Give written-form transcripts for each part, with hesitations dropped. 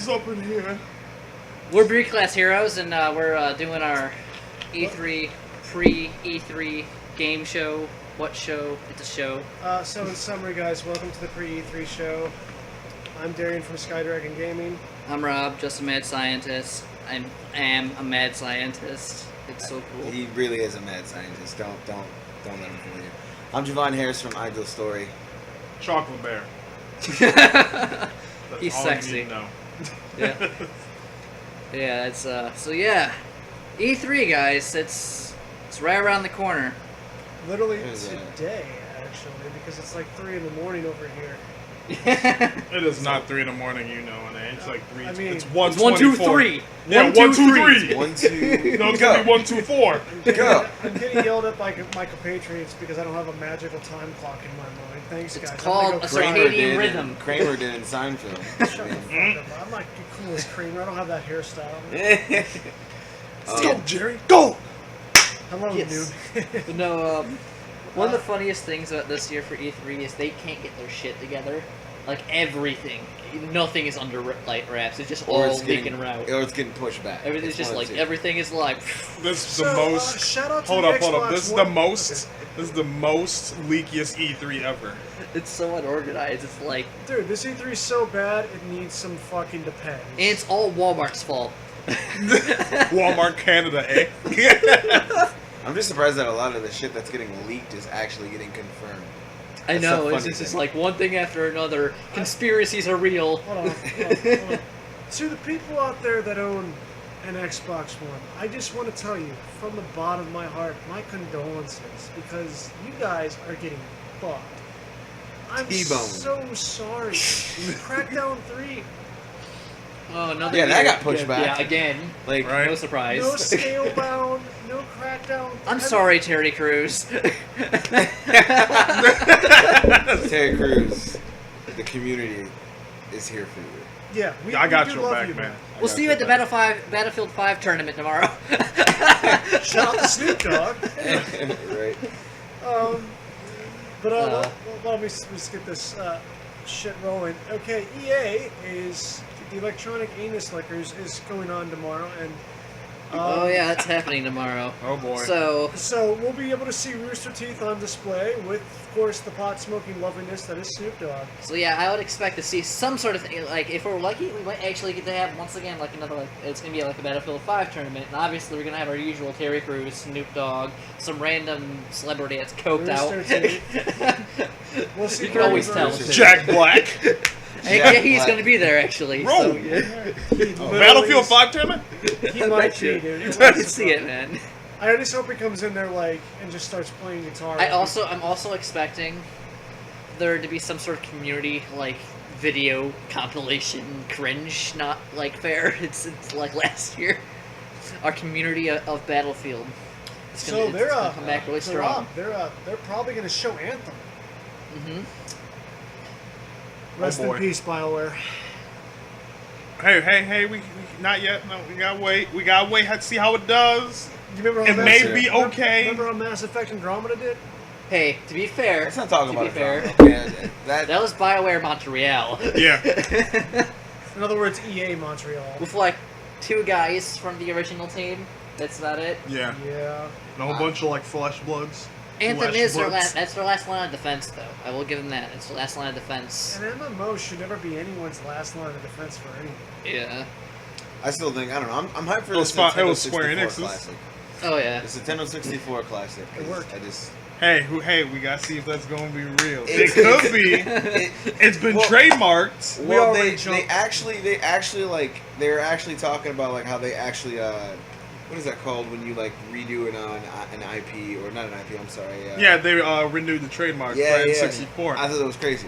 is up in here. We're Beer Class Heroes, and we're doing our E3 pre-E3 game show. What show? It's a show. So in summary, guys, welcome to the pre-E3 show. I'm Darian from Skydragon Gaming. I'm Rob, just a mad scientist. I am a mad scientist. It's so cool. He really is a mad scientist. Don't let him fool you. I'm Javon Harris from Ideal Story. Chocolate Bear. That's He's all sexy. You need to know. Yeah. Yeah, it's so yeah. E3 guys, it's right around the corner. Literally Who's that? today, actually, because it's like 3 in the morning over here. It is not 3 in the morning, you know, and it's like 3. I mean, it's 1, It's 1, 2, 3. Yeah, 1, 2, 3. 1, 2, No, it's gonna be 1, 2, 4. Go. I'm getting yelled at by my compatriots because I don't have a magical time clock in my mind. Thanks, It's guys. called I'm a gonna circadian did rhythm. Kramer did in Seinfeld. Shut the fuck up. I'm not the coolest Kramer. I don't have that hairstyle. Let's go, Jerry. Go! Hello, Yes. dude. No, one of the funniest things about this year for E3 is they can't get their shit together. Like everything, nothing is under wraps. It's just all leaking around. Or it's getting pushed back. Everything's It's just one like of the two. everything is like. This is So, the most. shout out to Hold the up, hold up. Xbox This is One. the most. This is the most leakiest E3 ever. It's so unorganized. It's like, Dude, this E3 is so bad, it needs some fucking depends. and it's all Walmart's fault. Walmart Canada, eh? I'm just surprised that a lot of the shit that's getting leaked is actually getting confirmed. I That's know, the it's funny just thing. like one thing after another. Conspiracies are real. Hold on. To the people out there that own an Xbox One, I just want to tell you, from the bottom of my heart, my condolences, because you guys are getting fucked. I'm T-bone. so sorry. Crackdown 3, Oh, another Yeah, that year. got pushed back. Yeah, again. Like, Right. No surprise. no Scalebound, no Crackdown. I'm sorry, Terry Crews. Terry Crews, the community is here for you. Yeah, I got we do your love back, you, man. I We'll got see you your at the back. Battlefield 5 tournament tomorrow. Shout out to Snoop Dogg. Right. But let me just get this shit rolling. Okay, EA is the Electronic Anus Lickers is going on tomorrow, and Oh yeah, that's happening tomorrow. Oh boy. so we'll be able to see Rooster Teeth on display with, of course, the pot smoking loveliness that is Snoop Dogg. So yeah, I would expect to see some sort of thing. Like if we're lucky, we might actually get to have once again like another like it's gonna be like a Battlefield 5 tournament, and obviously we're gonna have our usual Terry Crews, Snoop Dogg, some random celebrity that's coked out. Rooster Teeth. We'll see. You can always Bernie tell. Bros. Jack Black. And Jack yeah, he's Black. gonna be there actually. Bro. So, yeah. Battlefield 5 tournament? He I might bet be, you. dude. I can see it, man. I just hope he comes in there like and just starts playing guitar. I'm also expecting there to be some sort of community like video compilation cringe, not like fair. It's like last year. Our community of Battlefield. It's So they're gonna come back really strong. They're probably gonna show Anthem. Hmm. Rest in boy. peace, BioWare. Hey, we not yet. No, we gotta wait. We gotta wait to see how it does. You remember how It may Mass- be okay. Remember how Mass Effect Andromeda did? Hey, to be fair, Let's not talk to about be it. fair, Yeah, that was BioWare Montreal. Yeah. In other words, EA Montreal. With like 2 guys from the original team. That's about it. Yeah. Yeah. And a whole bunch of like flesh bloods. Anthem Flesh is their bloods. last. That's their last line of defense, though. I will give them that. It's the last line of defense. An MMO should never be anyone's last line of defense for anything. Yeah. I still think, I don't know, I'm hyped for It was this fun- it Nintendo was Square 64 Enix's. Classic. Oh yeah. It's a Nintendo 64 Classic. It worked. I just... Hey, we gotta see if that's gonna be real. It- It could be. It, It's been Well- trademarked. We well, already they jumped. actually like they're actually talking about like how they actually what is that called when you like redo an IP or not an IP? I'm sorry. Yeah, they renewed the trademark for yeah. N64. I thought that was crazy.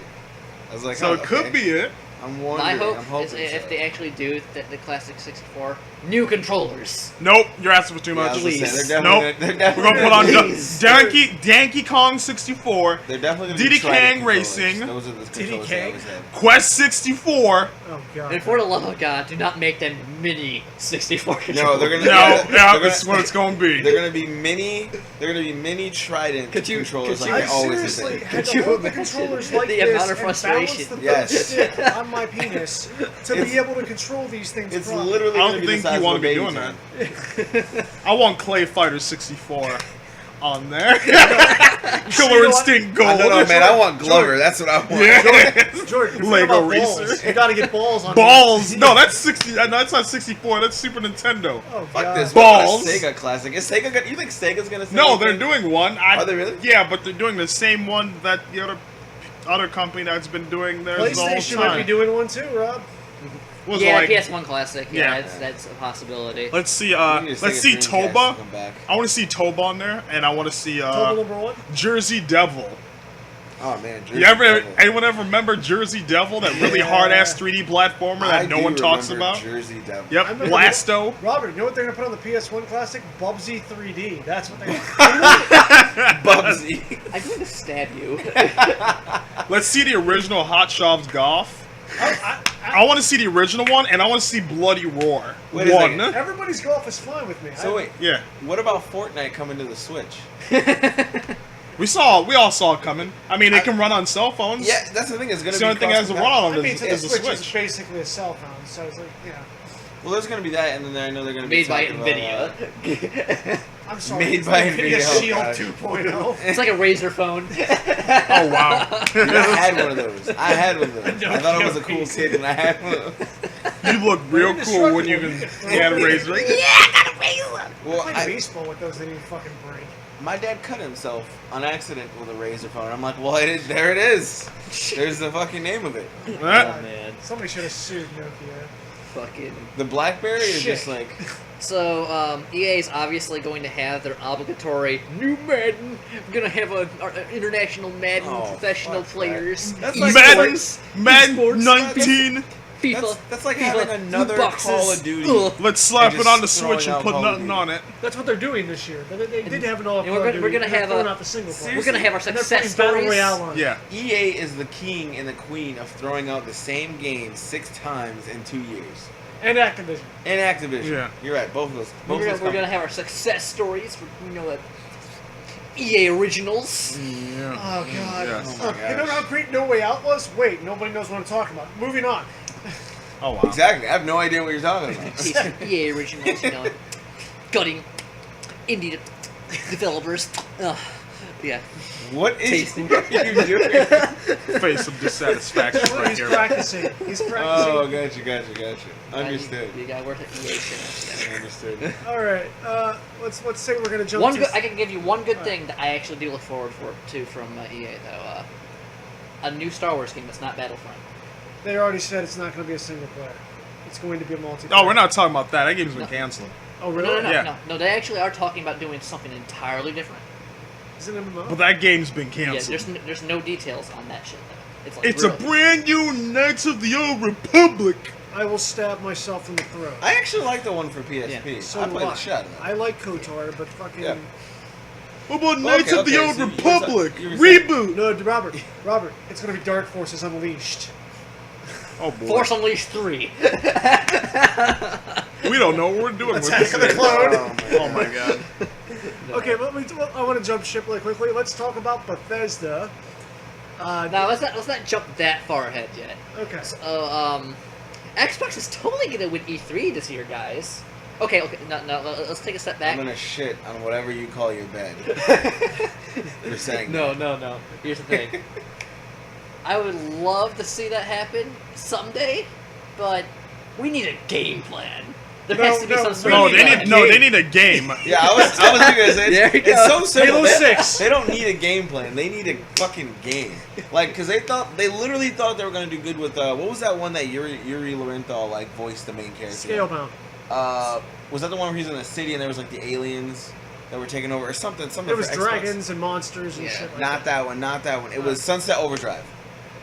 I was like, So oh, it could okay. be it. I'm My wondering. hope I'm hoping is if so. they actually do the classic 64, new controllers. Nope, you're asking for too Yeah, I much. was gonna say, Please. they're Nope. definitely they're We're gonna put on definitely Donkey Kong 64, They're definitely gonna Diddy be Trident Kang controllers. Racing. Those are the Diddy controllers I Kang? always had. Quest 64. Oh god. And for the love of God, do not make them mini 64 controllers. No, they're gonna. No, yeah, they're that's what it's gonna be. They're gonna be mini. They're gonna be mini Trident Could controllers you- like I they always seriously did. had Could to you hold the imagine controllers like the this amount of and balance frustration? the Yes. stick on from my penis to be able to control these things It's properly. literally. I gonna don't be the think size you of want a to be baby doing tongue. that. I want Clay Fighter 64 on there. You Killer know what? Instinct Gold. I don't know, man. I want Glover. Jordan. That's what I want. Yeah. Jordan, you Lego about balls. Racer. You gotta get balls on Balls. there. No, that's 60. No, that's not 64. That's Super Nintendo. Oh, Fuck God. this. Balls. What about a Sega classic? Is Sega gonna, you think Sega's gonna? Say No, they're anything? doing one. Are they really? Yeah, but they're doing the same one that the other company that's been doing theirs the whole PlayStation might be time. doing one too, Rob. Was it Yeah, like, PS1 classic. Yeah, Yeah. that's a possibility. let's see. We need a Let's Sega see Dreamcast Toba. to come back. I want to see Toba on there, and I want to see Total number one. Jersey Devil. Oh man, Jersey You ever? Devil. Anyone ever remember Jersey Devil? That really Yeah. hard ass 3D platformer I that no do one talks remember about. Jersey Devil. Yep, I remember Blasto. Robert, you know what they're gonna put on the PS1 classic? Bubsy 3D. That's what they're. Bubsy. I'm going to stab you. Let's see the original Hot Shots Golf. I want to see the original one, and I want to see Bloody Roar. Wait a One. second. Everybody's golf is fine with me. So wait, Yeah, what about Fortnite coming to the Switch? we all saw it coming. I mean, it can run on cell phones. Yeah, that's the thing. It's gonna It's be the only thing that has to run I on mean, it to the is the Switch, is Switch. basically a cell phone, so it's like, yeah. Well, there's gonna be that, and then I know they're gonna be Made by talking about, Nvidia. I'm sorry. Made it's by like Nvidia, oh, Shield God. 2.0. It's like a Razer phone. Oh wow! I had one of those. I had one of those. No I thought I was a joking. cool kid, and I had one of those. You look real cool when you can get a razor. Well, I played baseball with those, they didn't fucking break. my dad cut himself on accident with a Razor phone. I'm like, well, there it is. There's the fucking name of it. Huh? Oh man, Somebody should have sued Nokia. fucking. The BlackBerry is Shit. just like, So, EA is obviously going to have their obligatory new Madden. We're gonna have a international Madden Oh, professional fuck that. players. That's like- Madden, Madden Esports. 19. FIFA. that's like FIFA, having another loot boxes. Call of Duty. Ugh. Let's slap And it on the just Switch throwing and out put Call of nothing Duty. on it. That's what they're doing this year. They did have an all. and we're gonna have throwing a- out the single player. We're gonna have our And they're success putting Battle stories. Royale on. Yeah. EA is the king and the queen of throwing out the same game 6 times in 2 years. And Activision. And Activision. Yeah. You're right. Both of those. Both We're of those gonna companies. have our success stories. EA Originals. Yeah. Oh god. Yes. Oh my You know how great No Way Out was? Wait, nobody knows what I'm talking about. Moving on. Oh wow. Exactly. I have no idea what you're talking about. EA Originals, you know, gutting indie developers. Yeah. What is Tasty. what are you doing? Face of dissatisfaction right He's here. practicing. He's practicing. Oh, gotcha. Understood. You got worth it. EA shit. Understood. All right. Let's say we're gonna jump. One to good, I can give you one good thing that I actually do look forward to from EA though. A new Star Wars game that's not Battlefront. They already said it's not going to be a single player. It's going to be a multiplayer. Oh, we're not talking about that. That game's been No. canceled. Oh, No, really? Yeah. no. They actually are talking about doing something entirely different. Is it MMO? But that game's been Yeah, canceled. there's no details on that shit though. It's like It's a really- brand new Knights of the Old Republic. I will stab myself in the throat. I actually like the one for PSP. Yeah. So I do played the shit out of that. I like KOTOR, but fucking Yeah. What about Knights of the okay, Old so you were Republic? you were saying- Reboot. no, Robert. It's going to be Dark Forces Unleashed. Oh boy. Force Unleashed 3. We don't know what we're doing with Attack this. of the thing. Clone. Oh my god. Okay, I want to jump ship really quickly. Let's talk about Bethesda. Now let's not jump that far ahead yet. Okay. Xbox is totally gonna win E3 this year, guys. Okay, no, let's take a step I'm back. gonna shit on whatever you call your bed. You're saying No. Here's the thing. I would love to see that happen someday, but we need a game plan. There No, has to be no, some sort No, of they plan. need no, they need a game. Yeah, I was gonna say There you it's go. so simple. Halo They- 6. They don't need a game plan. They need a fucking game. Like, cause they literally thought they were gonna do good with what was that one that Yuri Lorenthal like voiced the main character? Scalebound. Was that the one where he's in a city and there was like the aliens that were taking over or something? There was for Xbox? dragons and monsters and Yeah. shit like Not that one. Not that one. It was Sunset Overdrive.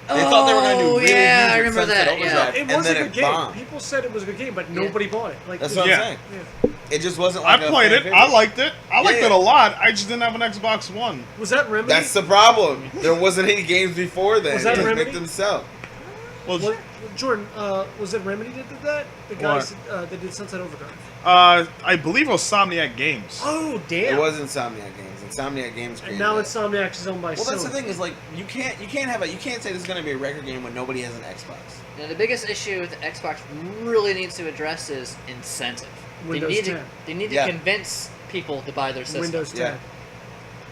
They Oh, thought they were gonna do really yeah, huge I with remember Sunset that, yeah. Overdrive, It and was a then good it game. bombed. People said it was a good game, but Yeah. nobody bought it. Like That's it- what Yeah. I'm saying. yeah. It just wasn't I like a played fan it. favorite. I liked it. I liked Yeah. it a lot. I just didn't have an Xbox One. Was that Remedy? That's the problem. There wasn't any games before then. Was that It Remedy? picked themselves. Well, What, Jordan, was it Remedy that did that? The guys that did Sunset Overdrive. I believe it was Insomniac Games. Oh, damn. It was Insomniac Games. Insomniac Games. And created now it. Insomniac is owned by Well, Sony. that's the thing is like you can't say this is gonna be a record game when nobody has an Xbox. Now, the biggest issue that Xbox really needs to address is incentive. Windows they need 10. they need Yeah. to convince people to buy their system. Windows 10. Yeah.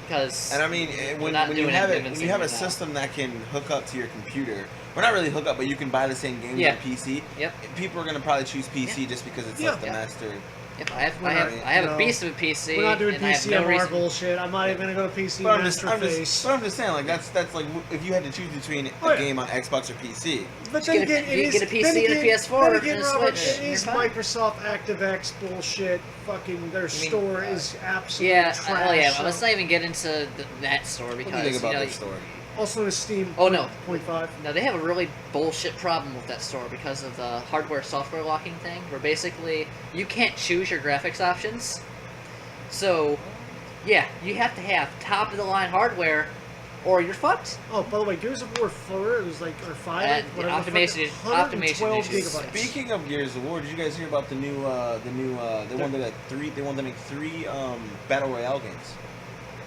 Because And I mean, when not you doing have it it, when you have a convincingly now. system that can hook up to your computer, or not really hook up, but you can buy the same games Yeah. on PC. Yep. People are gonna probably choose PC just because it's Yeah. like the Yeah. master. Yep, I We're have not- a beast of a PC. We're not doing and I have PC no MR reason. bullshit. I'm not even gonna go to PC But Master Face. but I'm just saying, like that's like if you had to choose between Oh, a yeah. game on Xbox or PC. But Just then get a- again, it you is get a PC then and a again, PS4 then again, and a Robert, Switch, it and is you're fine. Microsoft ActiveX bullshit. Fucking their store is absolutely Yeah, trash. oh yeah. so- Let's not even get into that store What do because you think about know, their story? Also, a Steam. Oh, no. 0.5. No, they have a really bullshit problem with that store because of the hardware-software locking thing, where basically you can't choose your graphics options. So, yeah, you have to have top-of-the-line hardware, or you're fucked. Oh, by the way, Gears of War 4, it was like, or 5, The whatever. optimization- the fuck, 112 optimization issues. gigabytes. Speaking of Gears of War, did you guys hear about the new they wanted like three they wanted to make three battle royale games.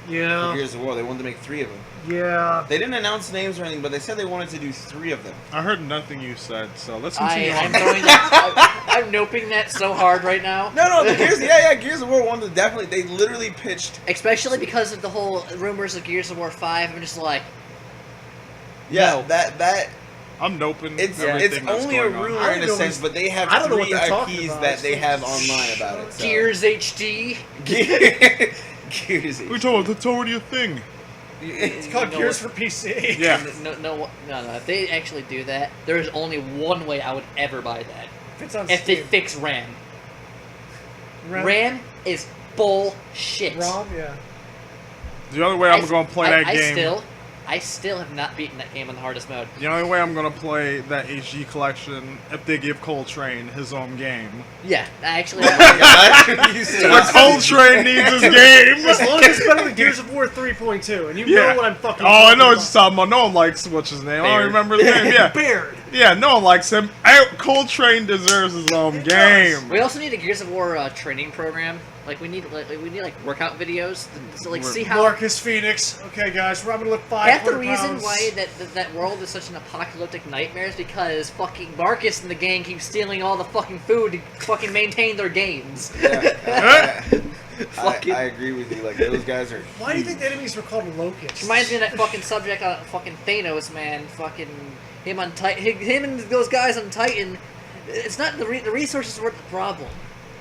For Yeah, Gears of War, they wanted to make 3 of them. yeah. They didn't announce names or anything, but they said they wanted to do 3 of them. I heard nothing you said, so let's continue I'm on. throwing that. I'm noping that so hard right now. No, the Gears of War wanted to definitely. They literally pitched. Especially because of the whole rumors of Gears of War 5. I'm just like, Yeah, No. that I'm noping. it's everything that's only a going on. rumor I in a don't know sense, but they have I don't know what 3 they're talking IPs about. that they have online about it. So. Gears HD. Gears. We told that's already a thing. It's called You know Gears what? for PC. Yeah. No. If they actually do that, there is only one way I would ever buy that. If it's on If they Steam. fix RAM. RAM is bullshit. ROM, yeah. The only way I'm going to play that game. I still have not beaten that game on the hardest mode. The only way I'm going to play that HD collection if they give Coltrane his own game. Yeah, I actually. You said- But Coltrane needs his game. As long as it's better than Gears of War 3.2, and you know what I'm fucking Oh, I know what talking you're talking about. No one likes what's his name. I Baird. don't remember his name. Yeah, Baird. yeah. No one likes him. Coltrane deserves his own He does. game. We also need a Gears of War training program. Like we need workout videos to like see how. Marcus Phoenix. Okay, guys, we're gonna lift 500 Half the reason pounds. why that world is such an apocalyptic nightmare is because fucking Marcus and the gang keep stealing all the fucking food to fucking maintain their gains. Fucking- I agree with you. Like those guys are. Why do you think the enemies were called locusts? Reminds me of that fucking subject on fucking Thanos, man. Fucking him on Titan. Him and those guys on Titan. It's not the resources weren't the problem.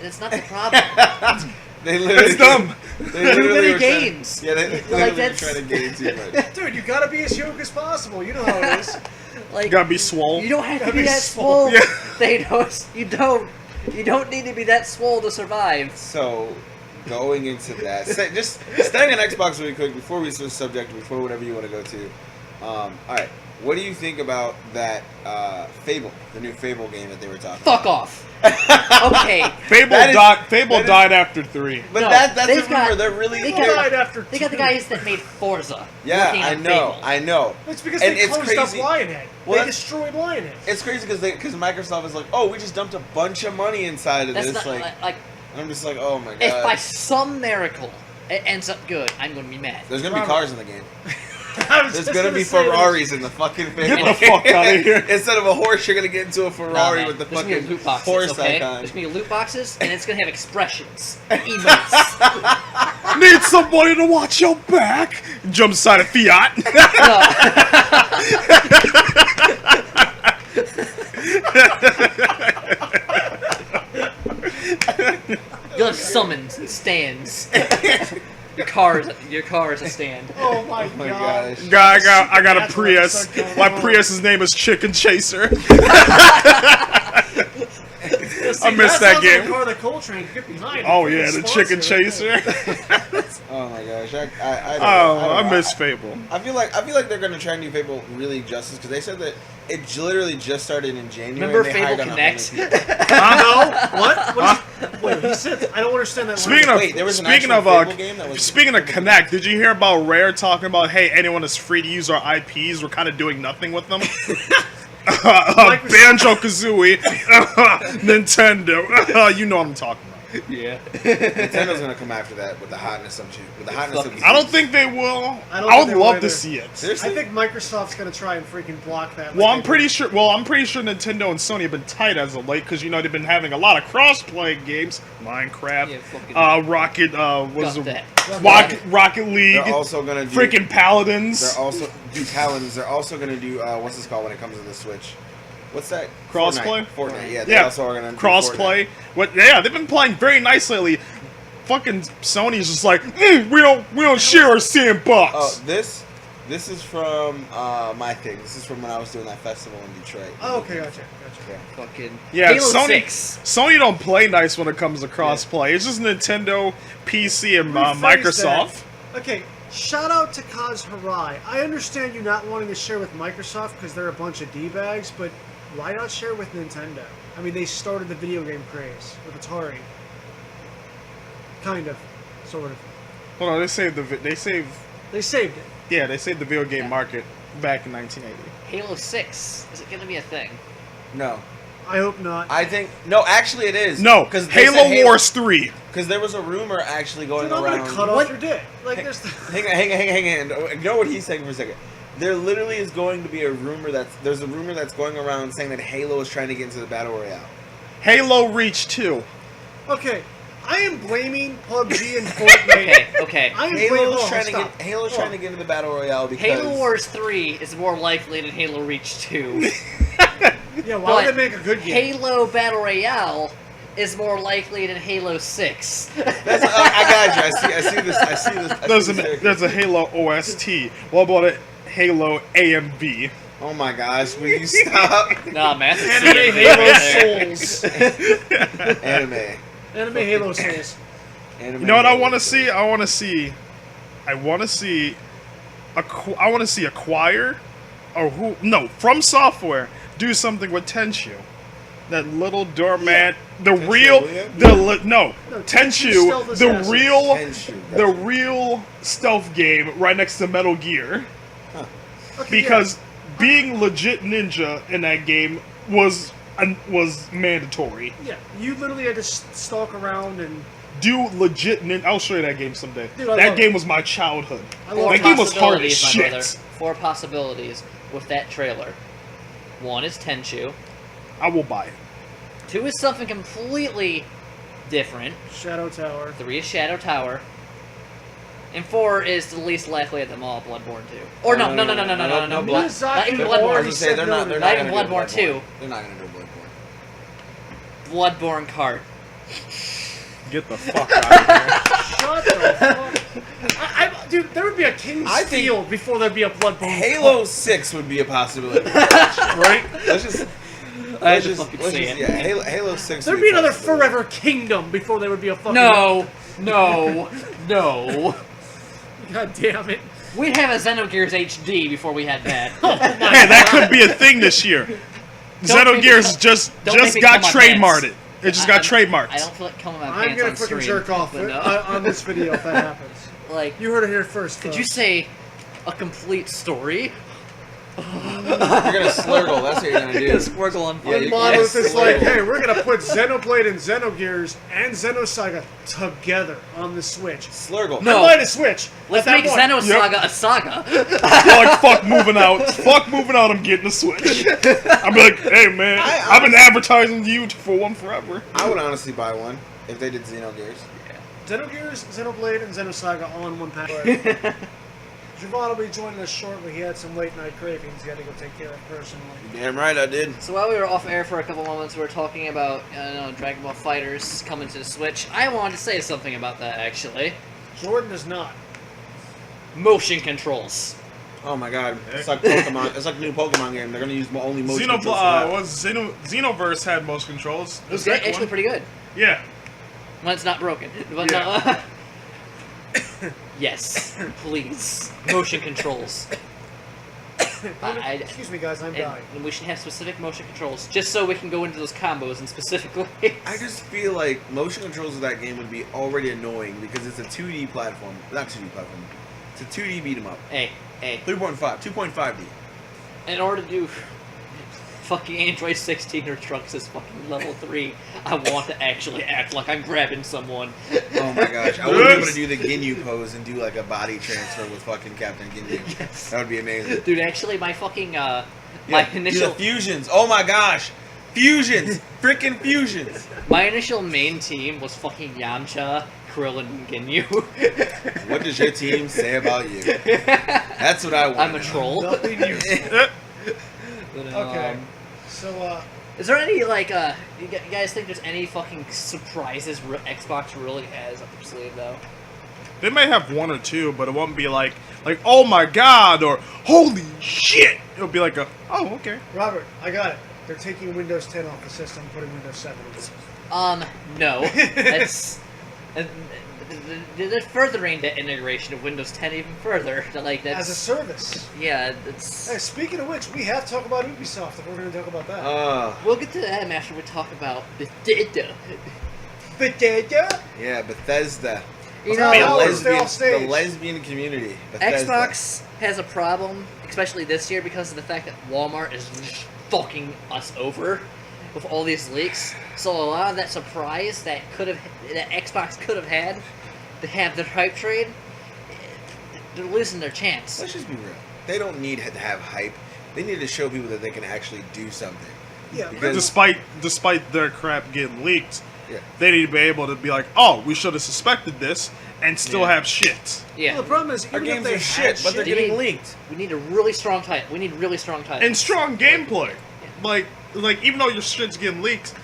It's not the problem. They literally. It's dumb. They literally many were trying to- games. Yeah, they Like, literally were that's- trying to get into it. Dude, you gotta be as young as possible. You know how it is. Like You gotta be swole. you don't have to Gotta be be that swole. swole, Yeah. Thanos. You don't. You don't need to be that swole to survive. So, going into that, just staying on Xbox really quick before we switch subject, before whatever you want to go to. All right, what do you think about that Fable, the new Fable game that they were talking Fuck about? off. Okay. Fable That is- Fable that is- died after 3. But No, that's they've a rumor. got- They're really. they They got- died after They got the 2. guys that made Forza. Yeah, working I on know, Fable. I know. It's because And they it's closed up crazy. Lionhead. Well, They that's- destroyed Lionhead. It's crazy because Microsoft is like, oh, we just dumped a bunch of money inside of That's this, not like, like and I'm just like, oh my god. if by some miracle it ends up good, I'm gonna be mad. There's gonna be cars in the game. I was There's just gonna be say this. Ferraris in the fucking Fable. Get the fuck outta here. Instead of a horse, you're gonna get into a Nah, Ferrari man. with the There's gonna be fucking loot boxes, horse okay? icon. There's gonna be loot boxes, and it's gonna have expressions, emotes. Need somebody to watch your back. Jump inside a Fiat. You'll have summons and stands. Your car is a stand. Oh my my god. gosh. Guy, I got a That's what Prius. I'm so My going Prius's name is Chicken Chaser. See, I missed that sounds game. Like a car that Coltrane could get behind. Oh If yeah, it's the sponsored, Chicken okay. Chaser. Oh my gosh. I Oh, don't I know. miss Fable. I feel like they're gonna try and do Fable really justice because they said that it literally just started in January. Remember and they Fable hired on Connect? 100 people. No? What? Wait, he said. I don't understand that. Speaking line. of Wait, there was an speaking actual of Fable game that was- speaking of Connect, did you hear about Rare talking about hey anyone is free to use our IPs? We're kind of doing nothing with them. Banjo-Kazooie, Nintendo. You know what I'm talking about. Yeah. Nintendo's gonna come after that with the hotness of the I don't think they will. I don't I think would they will love either. to see it. Seriously? I think Microsoft's gonna try and freaking block that. Well, like I'm they pretty did. sure. Well, I'm pretty sure Nintendo and Sony have been tight as of late because they've been having a lot of cross-play games, Minecraft, Yeah, fucking Rocket, what is got it? that. Rocket League, They're also gonna do freaking Paladins, They're also do Paladins. They're also gonna do what's this called when it comes to the Switch? What's that? Crossplay? Fortnite. Yeah. They yeah, also are gonna do cross-play. What? Yeah, they've been playing very nice lately. Fucking Sony's just like, we don't share our sandbox. Oh, this is from my thing. This is from when I was doing that festival in Detroit. Oh, okay, gotcha. Yeah. Fucking Yeah, Halo Sony. 6. Sony don't play nice when it comes to cross-play. It's just Nintendo, PC, and Rephrase Microsoft. that. Okay, shout out to Kaz Harai. I understand you not wanting to share with Microsoft because they're a bunch of D-bags, but why not share with Nintendo? I mean, they started the video game craze with Atari. Kind of. Sort of. Hold on, they saved They saved it. they saved the video game Yeah. market back in 1980. Halo 6. Is it going to be a thing? No, I hope not. I think no. Actually, it is. No, because Halo Wars 3. Because there was a rumor actually going Dude, I'm around. gonna cut off your dick. Like, there's. Hang on. Ignore what he's saying for a second. There literally is going to be a rumor there's a rumor that's going around saying that Halo is trying to get into the battle royale. Halo Reach 2. Okay, I am blaming PUBG and Fortnite. Okay. I am blaming. Halo's trying to get into the battle royale because Halo Wars 3 is more likely than Halo Reach 2. Yeah, why would But they make a good game? Halo Battle Royale is more likely than Halo 6. That's, I got you. I see this. There's a Halo OST. What about a Halo AMV? Oh my gosh! Will you stop? Nah, man. that's a Anime CMV Halo right there. Souls. Anime. Anime Halo Souls. Anime. You know what I Halo. want to see? I want to see Acquire, or who? No, From Software do something with Tenchu. That little doormat, the Tenchu, real, yeah. No, Tenchu, Stealth the Assassins. real, Tenchu, the gotcha. real stealth game right next to Metal Gear. Okay, Because being legit ninja in that game was mandatory. yeah, you literally had to stalk around and. Do legit ninja. I'll show you that game someday. Dude, I that love game it. was my childhood. I love That game was hard as Possibilities, my shit. brother. 4 possibilities with that trailer. 1 is Tenchu. I will buy it. 2 is something completely different. Shadow Tower. 3 is Shadow Tower. And 4 is the least likely of them all, Bloodborne 2. Or no. Not even Miyazaki Bloodborne. I was already gonna say said they're no not. to They're that. not Not gonna even do Bloodborne 2. They're not gonna do Bloodborne. Bloodborne Kart. Get the fuck out of here. Shut the fuck. Dude, there would be a King's I think- Field before there'd be a Bloodborne. Halo 6 would be a possibility. Right? Let's just. I Let's just just, fucking let's say just it. yeah, Halo 6. There'd would be a another possibility. Forever Kingdom before there would be a fucking. No. God damn it. We'd have a Xenogears HD before we had that. Hey, that could be a thing this year. Don't make me Xenogears come- just don't make me got come on trademarked. pants. It just got trademarked. I don't feel like coming my I'm pants gonna on freaking stream. jerk off but no. on this video if that happens. Like, You heard it here first. did folks. you say a complete story? You're gonna slurgle. That's what you're gonna do. Squirgle on Yeah, you- Monolith yes, is like, Slurgle. hey, we're gonna put Xenoblade and Xenogears and Xenosaga together on the Switch. Slurgle. No. I might have Switch. Let's at that make point. Xenosaga a saga. Like, fuck moving out. Fuck moving out, I'm getting a Switch. I'm like, hey man, I've been advertising you for one forever. I would honestly buy one if they did Xenogears. Xenogears, Xenoblade, and Xenosaga all in one pack. Javon will be joining us shortly. He had some late night cravings he had to go take care of personally. Damn right I did. So while we were off air for a couple moments, we were talking about Dragon Ball Fighters coming to the Switch. I wanted to say something about that actually. Jordan is not. Motion controls. Oh my god. It's like Pokemon. It's like a new Pokemon game. They're gonna use only motion controls for that. Xenoverse had most controls. It was It's actually pretty good. Yeah. When it's not broken. But no. Yes, please. Motion controls. Excuse me, guys, I'm dying. And we should have specific motion controls, just so we can go into those combos and specifically. I just feel like motion controls of that game would be already annoying because it's a 2D platform. Not 2D platform. It's a 2D beat 'em up. Hey, 3.5. 2.5D. in order to do fucking Android 16 or Trunks is fucking level 3, I want to actually act like I'm grabbing someone. Oh my gosh, I would be able to do the Ginyu pose and do like a body transfer with fucking Captain Ginyu. Yes. That would be amazing. Dude, actually, my fucking, my Yeah, initial... do the fusions. Oh my gosh. Fusions. Freaking fusions. My initial main team was fucking Yamcha, Krillin, and Ginyu. What does your team say about you? That's what I want. I'm a troll. Nothing useful. But, Okay. So, is there any, like, you guys think there's any fucking surprises Xbox really has up their sleeve, though? They may have one or two, but it won't be like, oh my god, or holy shit. It'll be like oh, okay. Robert, I got it. They're taking Windows 10 off the system, putting Windows 7 in it. No. That's... They're furthering the integration of Windows 10 even further. Like, that's... As a service. Yeah, it's... Hey, speaking of which, we have to talk about Ubisoft if we're going to talk about that. We'll get to that after we talk about Bethesda. Bethesda? Yeah, Bethesda. You know, stay off stage. The lesbian community. Bethesda. Xbox has a problem, especially this year, because of the fact that Walmart is fucking us over with all these leaks. So a lot of that surprise that Xbox could have had to have their hype train, they're losing their chance. Let's just be real. They don't need to have hype. They need to show people that they can actually do something. Yeah, Because- Despite their crap getting leaked, Yeah. they need to be able to be like, oh, we should have suspected this, and still Yeah. have shit. Yeah, Well, the problem is, Our even if games they are had shit, but they're shit- getting leaked. we need a really strong title. We need really strong titles. And strong gameplay. Like even though your shit's getting leaked,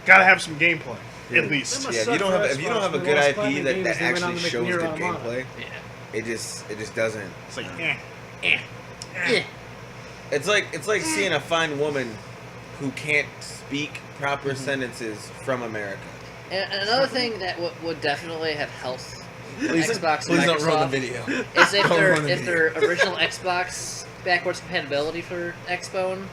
gotta have some gameplay Yeah. at least. That Yeah, must if you suck don't for have a Xbox good when lost IP Platinum that games, they went on actually to make shows Nier good Automata. gameplay, Yeah. it just doesn't. It's like, It's like seeing a fine woman who can't speak proper sentences from America. And another thing that would definitely have helped Please, Xbox and please don't run Microsoft the video. is if Don't their run the if their original Xbox backwards compatibility for Xbone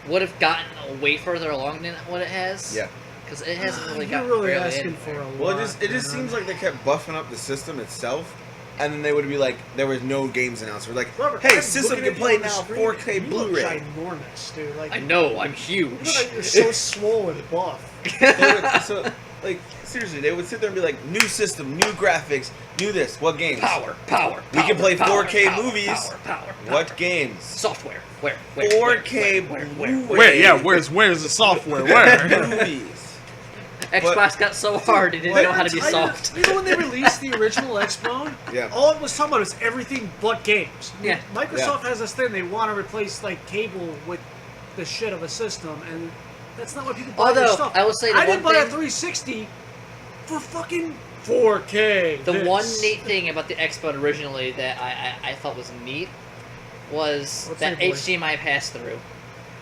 would have gotten way further along than what it has. Yeah. Because it hasn't really You're gotten really barely asking anywhere. for a lot. Well, it just seems like they kept buffing up the system itself, and then they would be like, there was no games announced. We're like, Robert, hey, I'm system looking can at play you on the now screen. 4K You look Blu-ray. ginormous, dude. Like, I know, I'm you look huge. like you're so swole and buff. So, like, seriously, they would sit there and be like, new system, new graphics, new this. What games? Power. We can play power, 4K power, movies. Power. What games? Software. Where? 4K Where? Blu-ray. where's the software? Where? Movies. Xbox got so hard it didn't know how to be soft. You know when they released the original Xbone? Yeah. All it was talking about was everything but games. Yeah. Microsoft has this thing, they want to replace like cable with the shit of a system, and that's not what people buy their Although, stuff. I will say the I didn't one buy a thing- 360 for fucking 4K. The this. one neat thing about the Xbone originally that I thought was neat was What's that that, boy? HDMI pass through.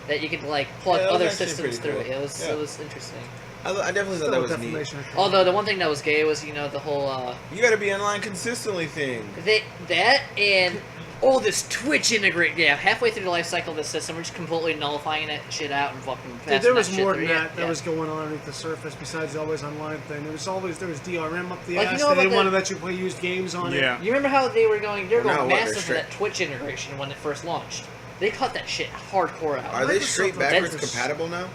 That you could like plug Yeah, that was other actually systems pretty through cool. it. Yeah. It was interesting. I definitely thought Still that a was neat. defamation of Although the one thing that was gay was the whole You gotta be online consistently thing. that and all this Twitch integrate. Yeah, halfway through the life cycle of the system, we're just completely nullifying that shit out and fucking. Dude, passing there was that shit more through. than that Yeah. was going on underneath the surface besides the always online thing. There was DRM up the Like, you ass. know They about didn't want to the- let you play used games on it. Yeah. You remember how they were going? They were Well, now going what, they're massive for that strict. Twitch integration when it first launched. They cut that shit hardcore out. Are they Microsoft straight backwards that's- compatible now?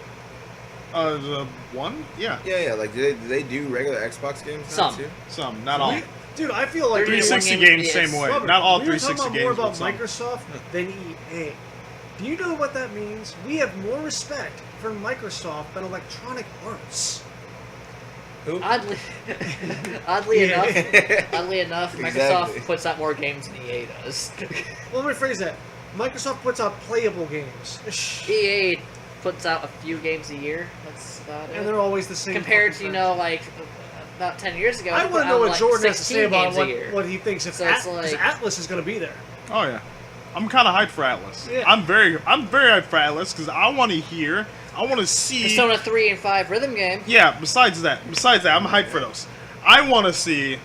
The one? Yeah. Yeah. Like, do they do regular Xbox games now Some. too? Some, not all. Dude, I feel like 360 One game, games, yes. same way. Robert, Not all we were 360 talking games. more but about some. Microsoft than EA. Do you know what that means? We have more respect for Microsoft than Electronic Arts. Who? Oddly Yeah. enough, Exactly. Microsoft puts out more games than EA does. Well, let me rephrase that. Microsoft puts out playable games. EA puts out a few games a year. That's about it. And they're always the same. Compared to fucking thing. like about 10 years ago. I they want put to know out, what like, Jordan has to 16 say about games a year. what he thinks if So it's because like- Atlas is going to be there. Oh yeah, I'm kind of hyped for Atlas. Yeah. I'm very hyped for Atlas because I want to hear, I want to see. Persona 3 and 5 rhythm game. Yeah. Besides that, I'm hyped for those. I want to see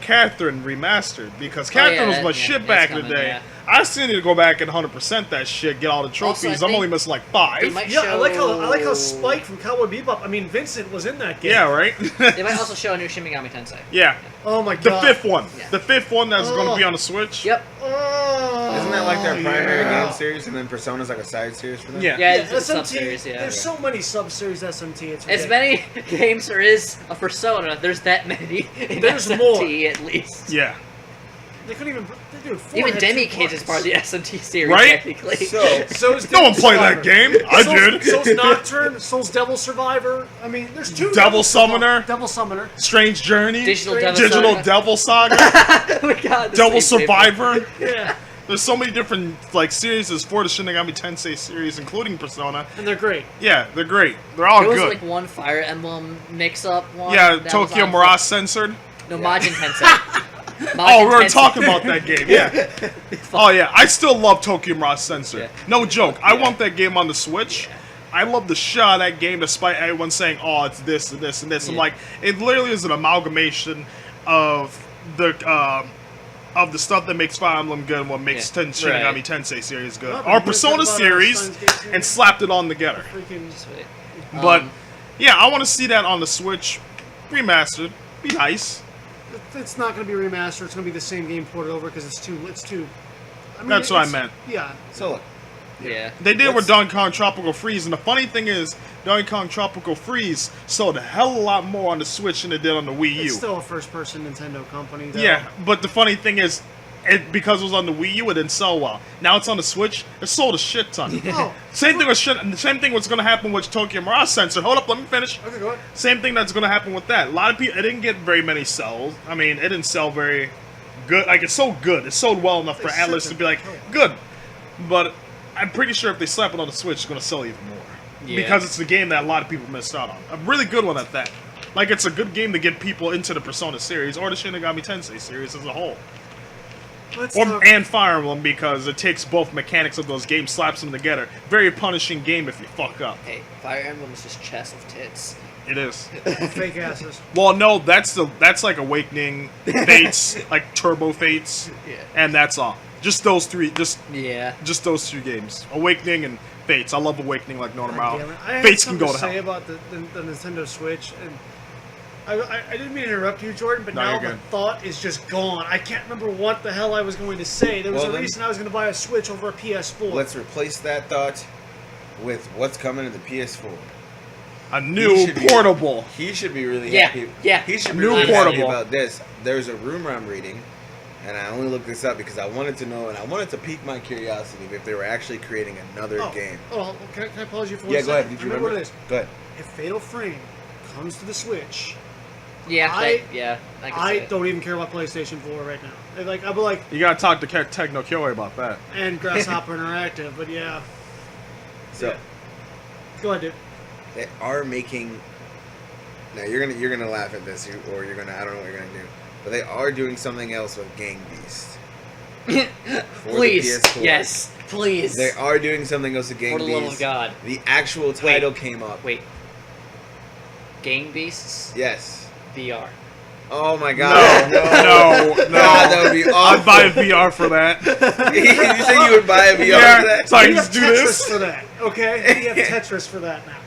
Catherine remastered because Catherine yeah, was my that- shit yeah, back it's in the coming, day. yeah. I still need to go back and 100% that shit, get all the trophies. Also, I I'm only think missing like They 5. might Yeah, show... I like how Spike from Cowboy Bebop. I mean, Vincent was in that game. Yeah, right. They might also show a new Shin Megami Tensei. Yeah, Oh my the god. fifth one. Yeah. The fifth one that's going Oh. to be on the Switch. Yep. Oh. Isn't that that like their primary yeah. game series, and then Persona's like a side series for them? Yeah. Yeah, it's a SMT, sub-series, yeah. There's so many sub-series SMT. It's As ridiculous. many games there is of Persona, there's that many in There's SMT at least. Yeah. They couldn't even. They do four Even head Demi two Kids is part of the SMT series, Right? technically. So is No one Devil played Survivor. that game. I did. Soul's Nocturne, Soul's Devil Survivor. I mean, there's two. Devil Summoner. Devil Summoner. Strange Journey. Digital Digital Devil Saga. Devil Saga. Oh my god, the Devil same paper. Survivor. Yeah, There's so many different like series for the Shinigami Tensei series, including Persona. and they're great. Yeah, they're great. They're all There was good. like one Fire Emblem mix-up one. Yeah, that was Tokyo on- Mirage Censored. No, Yeah. Majin Tensei. Oh, we Majin were Tensei. talking about that game. Yeah. Oh yeah, I still love Tokyo Mirage Censored. Yeah. No joke. I Yeah. want that game on the Switch. I love the shit out of that game, despite everyone saying, "Oh, it's this and this and this." I'm Yeah. like, it literally is an amalgamation of the stuff that makes Fire Emblem good and what makes Yeah. Shinigami Right. Tensei series good. Well, Our but Persona what about, series, Steins Gate series? and slapped it on together. Freaking. Sweet. But Um, yeah, I want to see that on the Switch, remastered. Be nice. It's not going to be remastered. It's going to be the same game ported over because it's too. I mean, That's what I it's- meant. Yeah. So look, yeah. They did with What's- Donkey Kong Tropical Freeze, and the funny thing is, Donkey Kong Tropical Freeze sold a hell of a lot more on the Switch than it did on the Wii U. It's still a first-person Nintendo company. Though. Yeah, but the funny thing is, because it was on the Wii U, it didn't sell well. Now it's on the Switch, it sold a shit ton. Oh. Same thing was going to happen with Tokyo Mirage Sensor. Hold up, let me finish. Okay, go ahead. Same thing that's going to happen with that. A lot of people, it didn't get very many sales. I mean, it didn't sell very good. Like, it's so good. It sold well enough for They Atlas shipped to be like, it. good. But I'm pretty sure if they slap it on the Switch, it's going to sell even more. Yeah. Because it's a game that a lot of people missed out on. A really good one at that. Like, it's a good game to get people into the Persona series or the Shinigami Tensei series as a whole. Let's talk. And Fire Emblem, because it takes both mechanics of those games, slaps them together. Very punishing game if you fuck up. Hey, Fire Emblem is just chess of tits. It is. Fake asses. Well, no, that's like Awakening, Fates, like Turbo Fates, Yeah. and that's all. Just those three. Yeah. Just those two games. Awakening and Fates. I love Awakening like no God tomorrow. damn it. I had Fates can something go to to say hell. about the Nintendo Switch, and I didn't mean to interrupt you, Jordan, but No, now you're the good. thought is just gone. I can't remember what the hell I was going to say. There was Well, a then- reason I was going to buy a Switch over a PS4. let's replace that thought with what's coming to the PS4. A new He should be- portable. He should be really Yeah, happy. yeah. He should be New really happy portable. about this. There's a rumor I'm reading, and I only looked this up because I wanted to know, and I wanted to pique my curiosity if they were actually creating another game. Oh, can I pause you for Yeah, one go ahead. second? Did you Remember remember? what it is? Go ahead. If Fatal Frame comes to the Switch, Yeah. I I can I see it. don't even care about PlayStation 4 right now. Like I'll be like, You gotta talk to Techno Kyoei about that. and Grasshopper Interactive, but yeah. So Yeah. Go ahead, dude. they are making. Now you're gonna laugh at this, or you're gonna I don't know what you're gonna do, but they are doing something else with Gang Beast. For the Please. PS4. Yes. Please. They are doing something else with Gang For the Beast. love of God. The actual title came up. Wait. Gang Beasts Yes. VR. Oh my God. No, God, that would be awful. I'd buy a VR for that. you said you would buy a VR Yeah, for that? so I We can have just do Tetris this. for that, okay? We have Tetris for that now.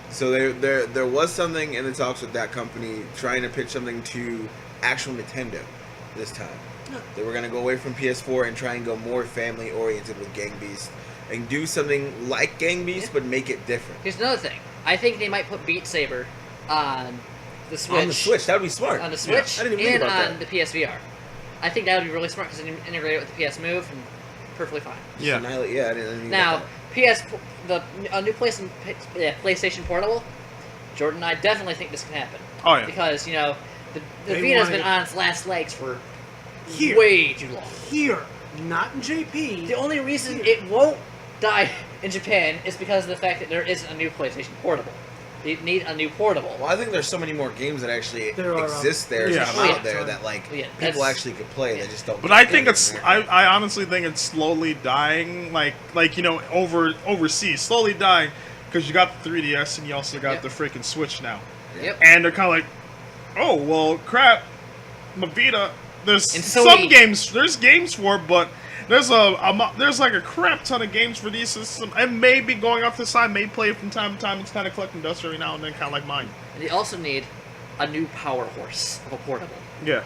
So there was something in the talks with that company trying to pitch something to actual Nintendo this time. They were going to go away from PS4 and try and go more family oriented with Gang Beast and do something like Gang Beast but make it different. Here's another thing. I think they might put Beat Saber on the Switch. On the Switch, that would be smart. On the Switch I didn't even and think about on that. the PSVR. I think that would be really smart because they integrate it with the PS Move and perfectly fine. Yeah. Annihilate- yeah, I didn't think Now, about that. a new PlayStation Portable. Jordan and I definitely think this can happen Oh yeah. because the They Vita's want been it on its last legs for Here. way too long. Here, not in JP. The only reason it won't die in Japan is because of the fact that there isn't a new PlayStation Portable. They need a new portable. Well, I think there's so many more games that actually There are, exist there, Yeah. some Yeah. out there that like Yeah, people that's- actually could play. They just don't. But get I it think in it's America. I honestly think it's slowly dying, like overseas, slowly dying, because you got the 3DS and you also got Yep. the freaking Switch now, Yep. and they're kind of like, oh well, crap, my Vita. There's And some Sony- games, there's games for it, but there's there's like a crap ton of games for these systems. And maybe going off the side, may play it from time to time. It's kind of collecting dust every now and then, kind of like mine. And they also need a new power horse of a portable. Yeah.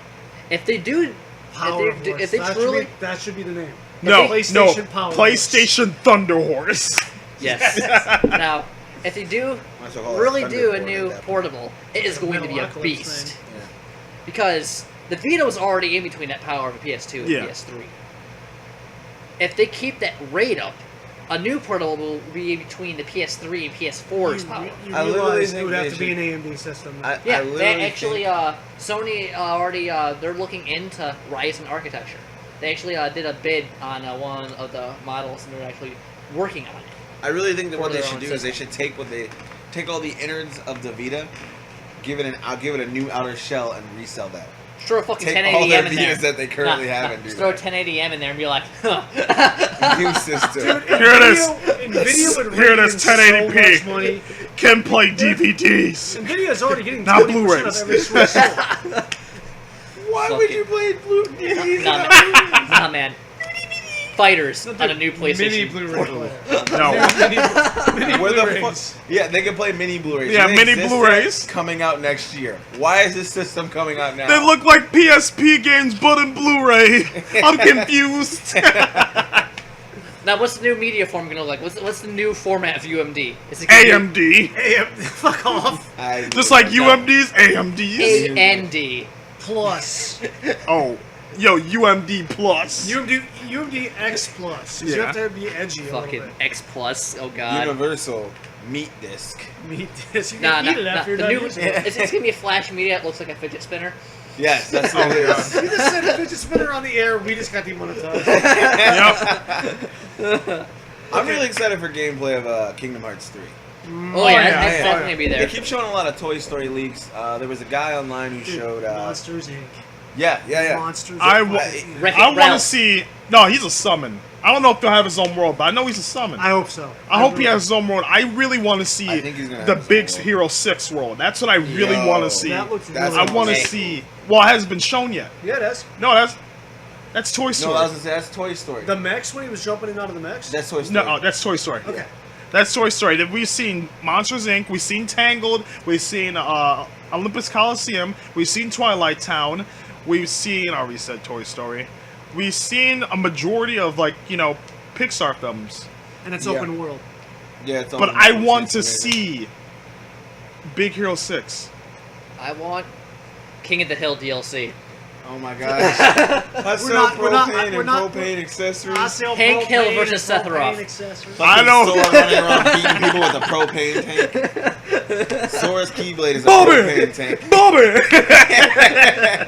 If they do, Power if they Horse. truly, That should be the name. No, PlayStation Power PlayStation Thunder Horse. Yes. Now, if they do Might as well call it really Thunder do a Port at new that point. portable, it is going to be a Metalocalypse beast. thing. Yeah. Because the Vita was already in between that power of a PS2 and Yeah. PS3. If they keep that rate up, a new portable will be in between the PS3 and PS4's power. You I literally realize it think would have they to be should- an AMD system. I Yeah, literally they actually, think- Sony already, they're looking into Ryzen architecture. They actually did a bid on one of the models, and they're actually working on it. I really think that for what they their should own do is they system. should take all the innards of the Vita, give it a new outer shell and resell that. Throw a fucking Take all their 1080M in there. Vitas that they currently have and do just throw a that. 1080M in there and be like, huh. New system. Dude, Here it is. Nvidia would Here it rake is, in so 1080p. much money. Can play DVDs. Nvidia's already getting Not 20% Blu-rays. of every Switch sold. Why would Fucking- you play Blue? Nah, man. Fighters on a new Mini PlayStation. Blu-ray player. No. Mini Where the Blu-rays. fuck? Yeah, they can play mini Blu-rays. Yeah, They mini exist Blu-rays. coming out next year. Why is this system coming out now? They look like PSP games, but in Blu-ray. I'm confused. Now, what's the new media form gonna look like? What's the new format of UMD? Is it gonna be AMD. Fuck off. Just like UMDs, AMDs. AND? Plus. Oh, yo, UMD Plus. UMD X Plus. 'Cause you Yeah. have to be edgy a Fucking little X Plus. Oh god. Universal Meat Disc. bit. Meet this. You Nah, can nah, eat it nah. after The you're new, done using it. it's gonna be a flash media. It looks like a fidget spinner. Yes, that's what it is. You just said a fidget spinner on the air. We just got demonetized. Yep. I'm really excited for gameplay of Kingdom Hearts 3. Oh, yeah, yeah, that's yeah. definitely gonna be They there. keep showing a lot of Toy Story leaks. There was a guy online who Dude, showed. Monsters Inc. Yeah. Monsters I Inc. wa- Wreck-It I want to Ralph. see. No, he's a summon. I don't know if he'll have his own world, but I know he's a summon. I hope so. I hope he has his own world. I really want to I see think he's gonna the have his Big own world. Hero 6 world. That's what I really Yo, want to see. That looks That's really I want to Okay. see. Well, it hasn't been shown yet. Yeah, that's No, that's Toy No, Story. I was gonna say that's Toy Story. the mechs when he was jumping in out of the mechs. That's Toy Story. No, that's Toy Story. Okay. That's Toy Story. We've seen Monsters Inc. We've seen Tangled. We've seen Olympus Coliseum. We've seen Twilight Town. We've seen. I already said Toy Story. We've seen a majority of Pixar films. And it's Yeah. open world. Yeah, it's But on I the want to Netflix, amazing. see Big Hero 6. I want King of the Hill DLC. Oh my gosh. Hot We're not- we're not- propane we're and not- propane accessories. I sell Hank propane Hill and versus propane Sephiroth. accessories. I know. Sora running around beating people with a propane tank. Sora's Keyblade is a Bobby! propane tank. Bobby!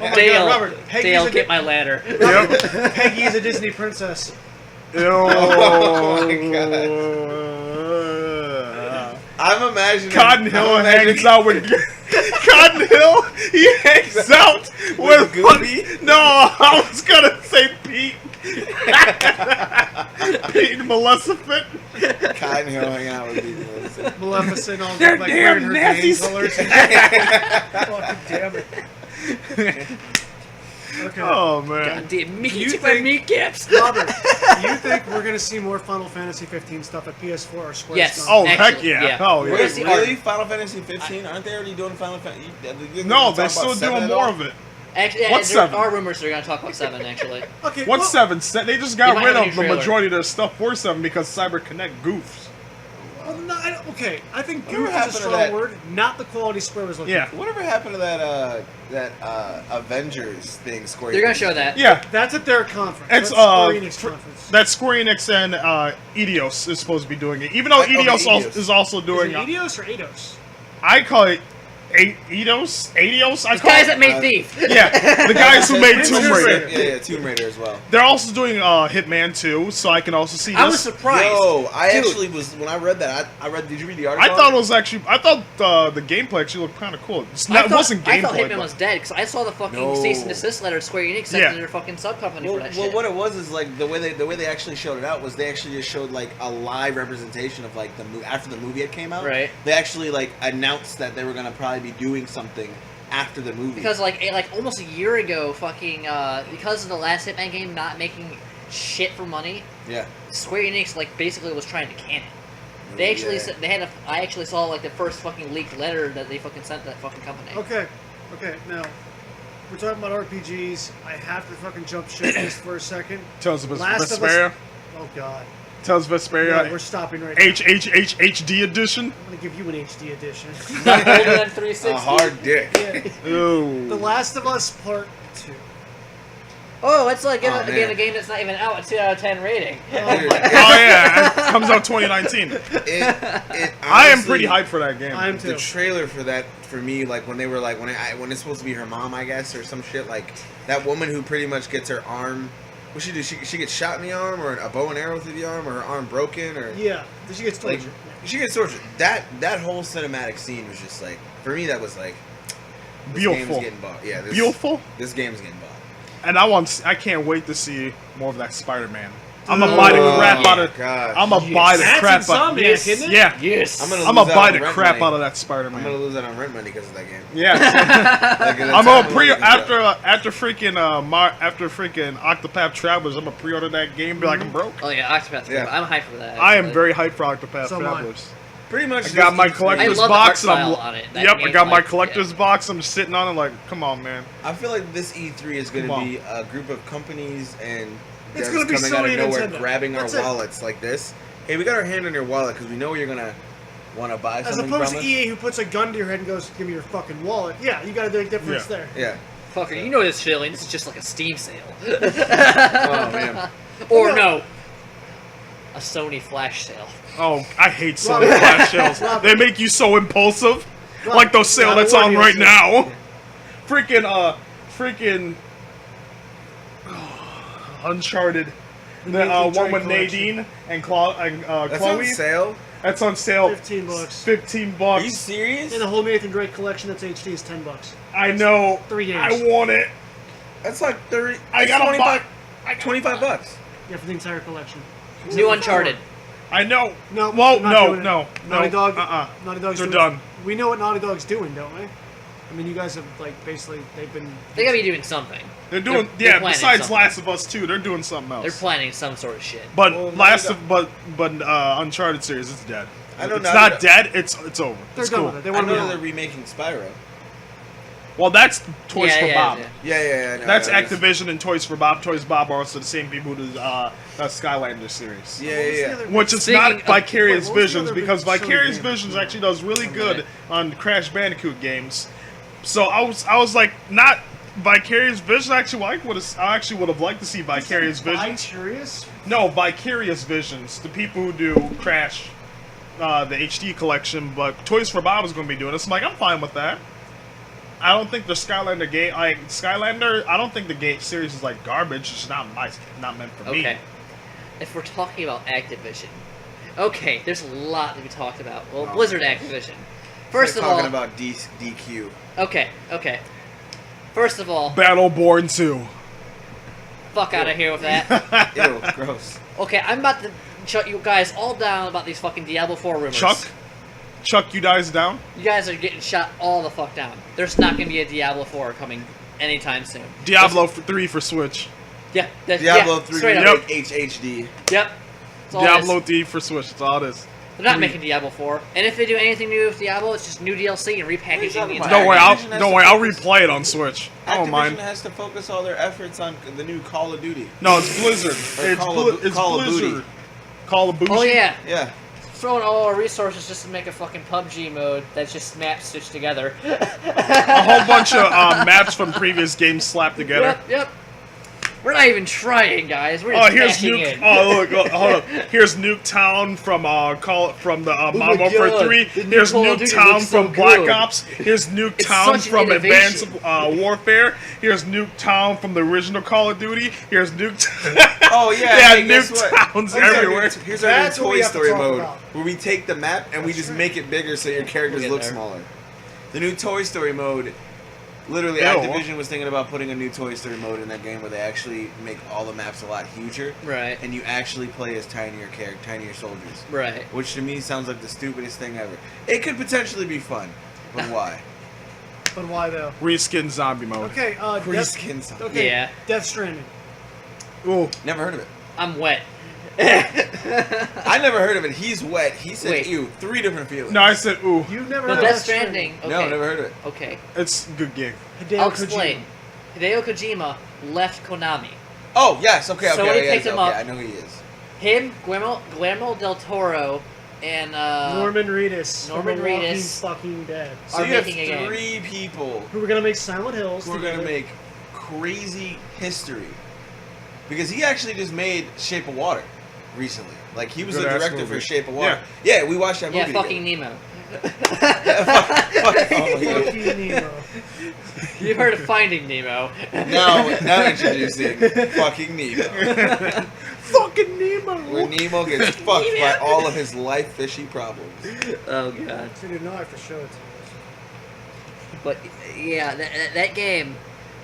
Oh my Dale, God, Robert. Peggy's Dale, a get my ladder. Yep. Peggy is a Disney princess. Oh I'm imagining. Cotton Hill I'm hangs imagining- out with Cotton Hill. He hangs out with Goofy? No, I was gonna say Pete. Pete Maleficent. Cotton Hill hanging out with people. Maleficent all They're like damn wearing her nasty gang colors. Fucking damn it. Okay. Oh man. God damn, Mickey You took my think- kneecaps. Robert, you think we're gonna see more Final Fantasy 15 stuff at PS4 or Square? Yes. Oh, Actually, heck yeah. yeah. Oh, We're yeah. gonna see Really? art. Final Fantasy 15? Aren't they already doing Final Fantasy? No, they're still doing more of it. Actually, What's there 7? are rumors they're gonna talk about 7. Actually, Okay. What's well, 7? They just They got might rid have a of new the trailer. majority of their stuff for 7 because CyberConnect goofs. Well, no, okay, I think Whatever goof is happened a to strong that? word. Not the quality Square was looking Yeah. for. Whatever happened to that Avengers thing? Square. they're gonna Enix show did? that. Yeah, that's at their conference. It's, That's Square Enix for- conference. That Square Enix and Eidos is supposed to be doing it. Even though Okay, Eidos Eidos. is also Is doing it Eidos or Eidos? I call it Eidos? Eidos? I These call guys it. that made Thief. Yeah, the guys who made Tomb Tomb Raider. Raider. Yeah, Tomb Raider as well. They're also doing Hitman 2, so I can also see this. I was surprised. Yo, I Dude. actually was when I read that. I read. Did you read the I article? thought it was actually. I thought the gameplay actually looked kind of cool. It's not, it wasn't I thought gameplay. Hitman was dead because I saw the fucking No. cease and desist letter Square Enix sent Yeah. to their fucking sub company Well, for that well, shit. what it was is like the way they actually showed it out was they actually just showed like a live representation of like the movie after the movie had came out. Right. They actually like announced that they were gonna probably be doing something after the movie. Because like almost a year ago, fucking because of the last Hitman game not making shit for money, yeah. Square Enix like basically was trying to can it. They actually Yeah. said they had I actually saw like the first fucking leaked letter that they fucking sent to that fucking company. Okay, okay. Now, we're talking about RPGs. I have to fucking jump ship just for a second. Tales of Last of Vesperia. Us. Oh God. Tales of No, Vesperia. we're stopping right now. HD edition. I'm gonna give you an HD edition. Not older than 360. A hard dick. Yeah. Ooh. The Last of Us Part 2. Oh, it's like Oh, again man. a game that's not even out. A 2 out of 10 rating. Dude, Oh yeah, it comes out 2019. I am pretty honestly, hyped for that game. I am The too. trailer for that, for me, like when they were like when it's supposed to be her mom, I guess, or some shit, like that woman who pretty much gets her arm. What she do? She gets shot in the arm, or a bow and arrow through the arm, or her arm broken, or Yeah, she gets like tortured. she gets tortured. That whole cinematic scene was just like, for me, that was like this Beautiful. game's getting bought. Yeah, Beautiful. This game's getting bought. And I can't wait to see more of that Spider-Man. I'm gonna buy the crap out of. God. I'm gonna buy the That's crap out. Insomniac, Yes. isn't it? Yeah, Yes. I'm gonna I'm lose gonna out buy on the rent crap money. out of that I'm gonna Spider-Man. lose out on rent money because of that game. Yeah, Like, that's I'm how gonna pre losing out. after freaking after freaking Octopath Travelers. I'm gonna pre-order that game. Be like I'm broke. Oh yeah, Octopath. Yeah. I'm hyped for that. I am actually. very hyped for Octopath So am I. Travelers. Pretty much. I got my just- collector's I love the box art and I'm. style on it. That Yep, I game's got my like- collector's yeah. box. I'm sitting on it like, come on, man. I feel like this E3 is going Come to on. be a group of companies and It's devs gonna be coming out Sony of and nowhere, Nintendo. grabbing That's our it. wallets like this. Hey, we got our hand on your wallet because we know you're gonna want to buy As something opposed from to us. EA who puts a gun to your head and goes, "Give me your fucking wallet." Yeah, you gotta do a difference Yeah. there. Yeah. Fucker, you know this feeling. This is just like a Steam sale. Oh man. Or No. no, a Sony flash sale. Oh, I hate Sony Robert. flash sales. Robert. They make you so impulsive. Robert, Like those sale God of that's War on right DLC. now. Freaking Uncharted. The Nathan one Drake with collection. Nadine and That's Chloe. on sale. That's on sale. $15. 15 Are you bucks. serious? And the whole Nathan Drake collection that's HD is $10. I know. 3 games. I want it. That's like 30. I that's gotta 25, buy. 25 bucks. Yeah, for the entire collection. New Uncharted. I know. No, Well, they're not no, doing it. no, Naughty no. Dog. Naughty Dog's They're doing- done. We know what Naughty Dog's doing, don't we? I mean, you guys have like basically they've been. They gotta be doing something. They're doing. They're yeah. planning Besides something. Last of Us 2, they're doing something else. They're planning some sort of shit. But Well, Last Naughty of but Uncharted series is dead. I know it's Naughty not Dog- dead. It's over. They're It's done cool. with it. They I want to know be they're on. remaking Spyro. Well, that's Toys for Bob. Yeah. I know, That's I know. Activision and Toys for Bob. Toys for Bob are also the same people who do the Skylander series. Yeah, What was the yeah. other- Which is Speaking not of- Vicarious wait, what was the Visions, other because big Sony Vicarious game? Visions actually does really Okay. good on Crash Bandicoot games. So I was like, not Vicarious Visions. Actually, I actually would have liked to see Vicarious Visions. Curious? No, Vicarious Visions, the people who do Crash, the HD collection, but Toys for Bob is going to be doing this. I'm like, I'm fine with that. I don't think the Skylander game, Skylander, I don't think the game series is like garbage. It's not meant for me. Okay. If we're talking about Activision, okay, there's a lot to be talked about. Well, Oh, Blizzard gosh. Activision. We're First of all, talking about DQ. okay. First of all, Battleborn 2. fuck out of here with that. Ew, gross. Okay, I'm about to shut you guys all down about these fucking Diablo 4 rumors. Chuck, you guys down? You guys are getting shot all the fuck down. There's not gonna be a Diablo 4 coming anytime soon. Diablo 3 for Switch. Yeah, Diablo yeah, 3 straight Yep. up. HHD. Yep. That's all it is. Diablo 3 for Switch. That's all it is. They're not making Diablo 4. And if they do anything new with Diablo, it's just new DLC and What are you repackaging talking the about? entire Don't worry, game. Activision I'll has to I'll focus- replay it on Switch. I don't Activision mind. has to focus all their efforts on the new Call of Duty. No, it's Blizzard. Or It's, Call of- it's Call of Blizzard. Booty. Call of Booty. Oh yeah, Yeah. throwing all our resources just to make a fucking PUBG mode that's just maps stitched together. A whole bunch of maps from previous games slapped together. Yep. We're not even trying, guys. We're Oh, just here's cashing Nuke. in. Oh, look, hold up. Here's Nuketown from the my Modern Warfare God, 3. the new Here's Call of Duty Nuketown looks so from Black good. Ops. Here's such Nuketown an from Advanced innovation. Warfare. Here's Nuketown from the original Call of Duty. Here's Nuketown. Oh yeah. Yeah, hey, guess what? Nuketowns Here's our new- everywhere. Here's our new That's what we Toy have to Story talk mode, about. where we take the map and we just make it bigger so your characters We'll get look there. smaller. The new Toy Story mode. Literally, Ew. Activision was thinking about putting a new Toy Story mode in that game where they actually make all the maps a lot huger, Right. and you actually play as tinier soldiers. Right. Which to me sounds like the stupidest thing ever. It could potentially be fun, but why? But why though? Reskin zombie mode. Okay, Reskin something. Okay, Yeah. Death Stranding. Ooh. Never heard of it. I'm wet. I never heard of it. He's wet. He said, Wait. ew. 3 different feelings. No, I said ooh. You've never No, heard Death of Stranding. Okay. No, never heard of it. Okay. It's a good game. Hideo I'll Kojima. explain. Hideo Kojima left Konami. Oh yes, okay, So okay, he yeah, picked him up. I know who he is. Him, Guillermo del Toro, and Norman Reedus. Norman from The Walking Reedus. fucking Dead. So Are you have making a game. 3 people Who were gonna make Silent Hills? who are gonna together. make crazy history, because he actually just made Shape of Water recently. Like he was the Good-ass director movie. for Shape of Water. Yeah, we watched that yeah, movie. fucking together. Nemo. Oh, yeah. Fucking Nemo. You've heard of Finding Nemo. Now introducing fucking Nemo. Fucking Nemo. Where Nemo gets fucked by all of his life fishy problems. Oh god. So you know I have to show it to you. But yeah, that game,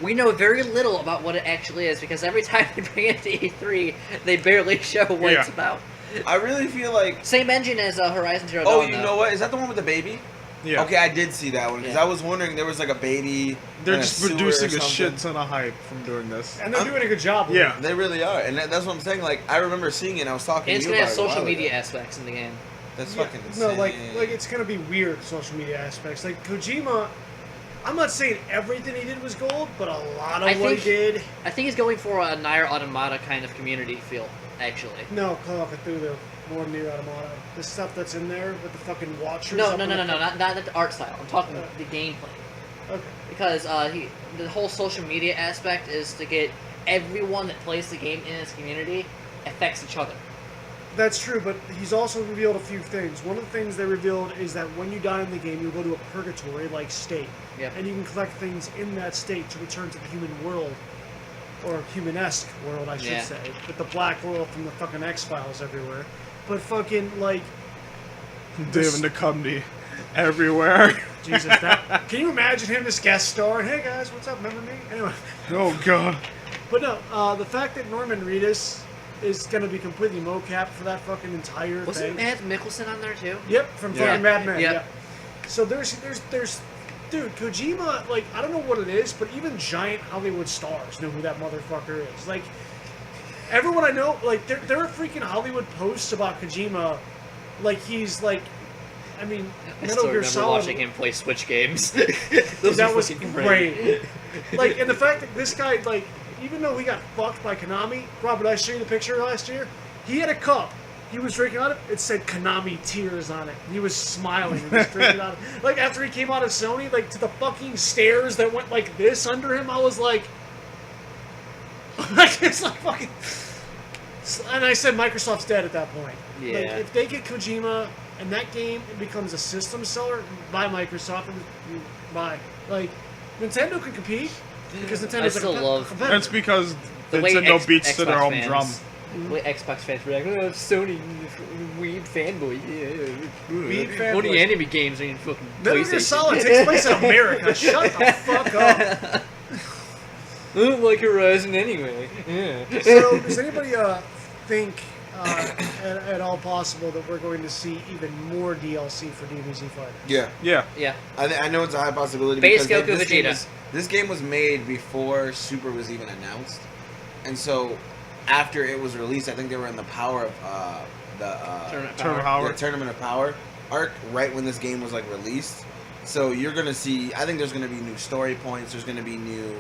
we know very little about what it actually is because every time they bring it to E3, they barely show what it's Yeah. about. I really feel like. Same engine as Horizon Zero Oh, Dawn. you though. know what? Is that the one with the baby? Yeah. Okay, I did see that one because Yeah. I was wondering there was like a baby. They're in just sewer or producing a something. shit ton of hype from doing this. And they're doing a good job with Yeah. it. They really are, and that's what I'm saying. Like I remember seeing it. And I was talking And it's to you gonna have about it a social while media ago. aspects in the game. That's Yeah, fucking insane. no, like it's gonna be weird social media aspects. Like Kojima, I'm not saying everything he did was gold, but a lot of I what he think- did. I think he's going for a Nier Automata kind of community feel, actually. No, Call of Cthulhu, more Nier Automata. The stuff that's in there with the fucking watchers. No, up no, in no, the no, no, fucking- not the art style. I'm talking the gameplay. Okay. Because the whole social media aspect is to get everyone that plays the game in his community affects each other. That's true, but he's also revealed a few things. One of the things they revealed is that when you die in the game, you go to a purgatory-like state. Yep. And you can collect things in that state to return to the human world. Or human-esque world, I should Yeah. say. With the black world from the fucking X-Files everywhere. But fucking, like, David Duchovny everywhere. Jesus, that... Can you imagine him as guest star? Hey guys, what's up, remember me? Anyway. Oh god. But no, the fact that Norman Reedus is going to be completely mocap for that fucking entire Wasn't thing. Matt Mickelson on there too? Yep, from Yeah. fucking Mad Men. Yep. Yeah. So there's, dude, Kojima. Like, I don't know what it is, but even giant Hollywood stars know who that motherfucker is. Like, everyone I know, like, there are freaking Hollywood posts about Kojima. Like, he's like, I mean, I Metal still Gear remember Solid. watching him play Switch games. Dude, Those that were was fucking great. Like, and the fact that this guy, like, even though he got fucked by Konami, Robert, I showed you the picture last year. He had a cup. He was drinking out of it. It said Konami tears on it. He was smiling and was drinking out of it. Like, after he came out of Sony, like, to the fucking stairs that went like this under him, I was like, like, it's like fucking. And I said Microsoft's dead at that point. Like, Yeah. if they get Kojima and that game becomes a system seller, buy Microsoft and buy. Like, Nintendo can compete because Nintendo's I still love- competitor. That's because The way Nintendo beats to Xbox their own fans- drum. The way Xbox fans were like, oh, Sony, weed fanboy, yeah. Weed Only fanboys. anime games are in fucking Metal Gear PlayStation. Solid takes place in America. Shut the fuck up. I don't like Horizon anyway. Yeah. So, does anybody think at all possible that we're going to see even more DLC for DBZ Fighter? Yeah, Yeah. Yeah. I know it's a high possibility. Base because Goku this game Vegeta. this game was made before Super was even announced, and so after it was released, I think they were in the power of the Tournament Turn Power. Howard. yeah, Tournament of Power arc right when this game was like released. So you're gonna see. I think there's gonna be new story points. There's gonna be new.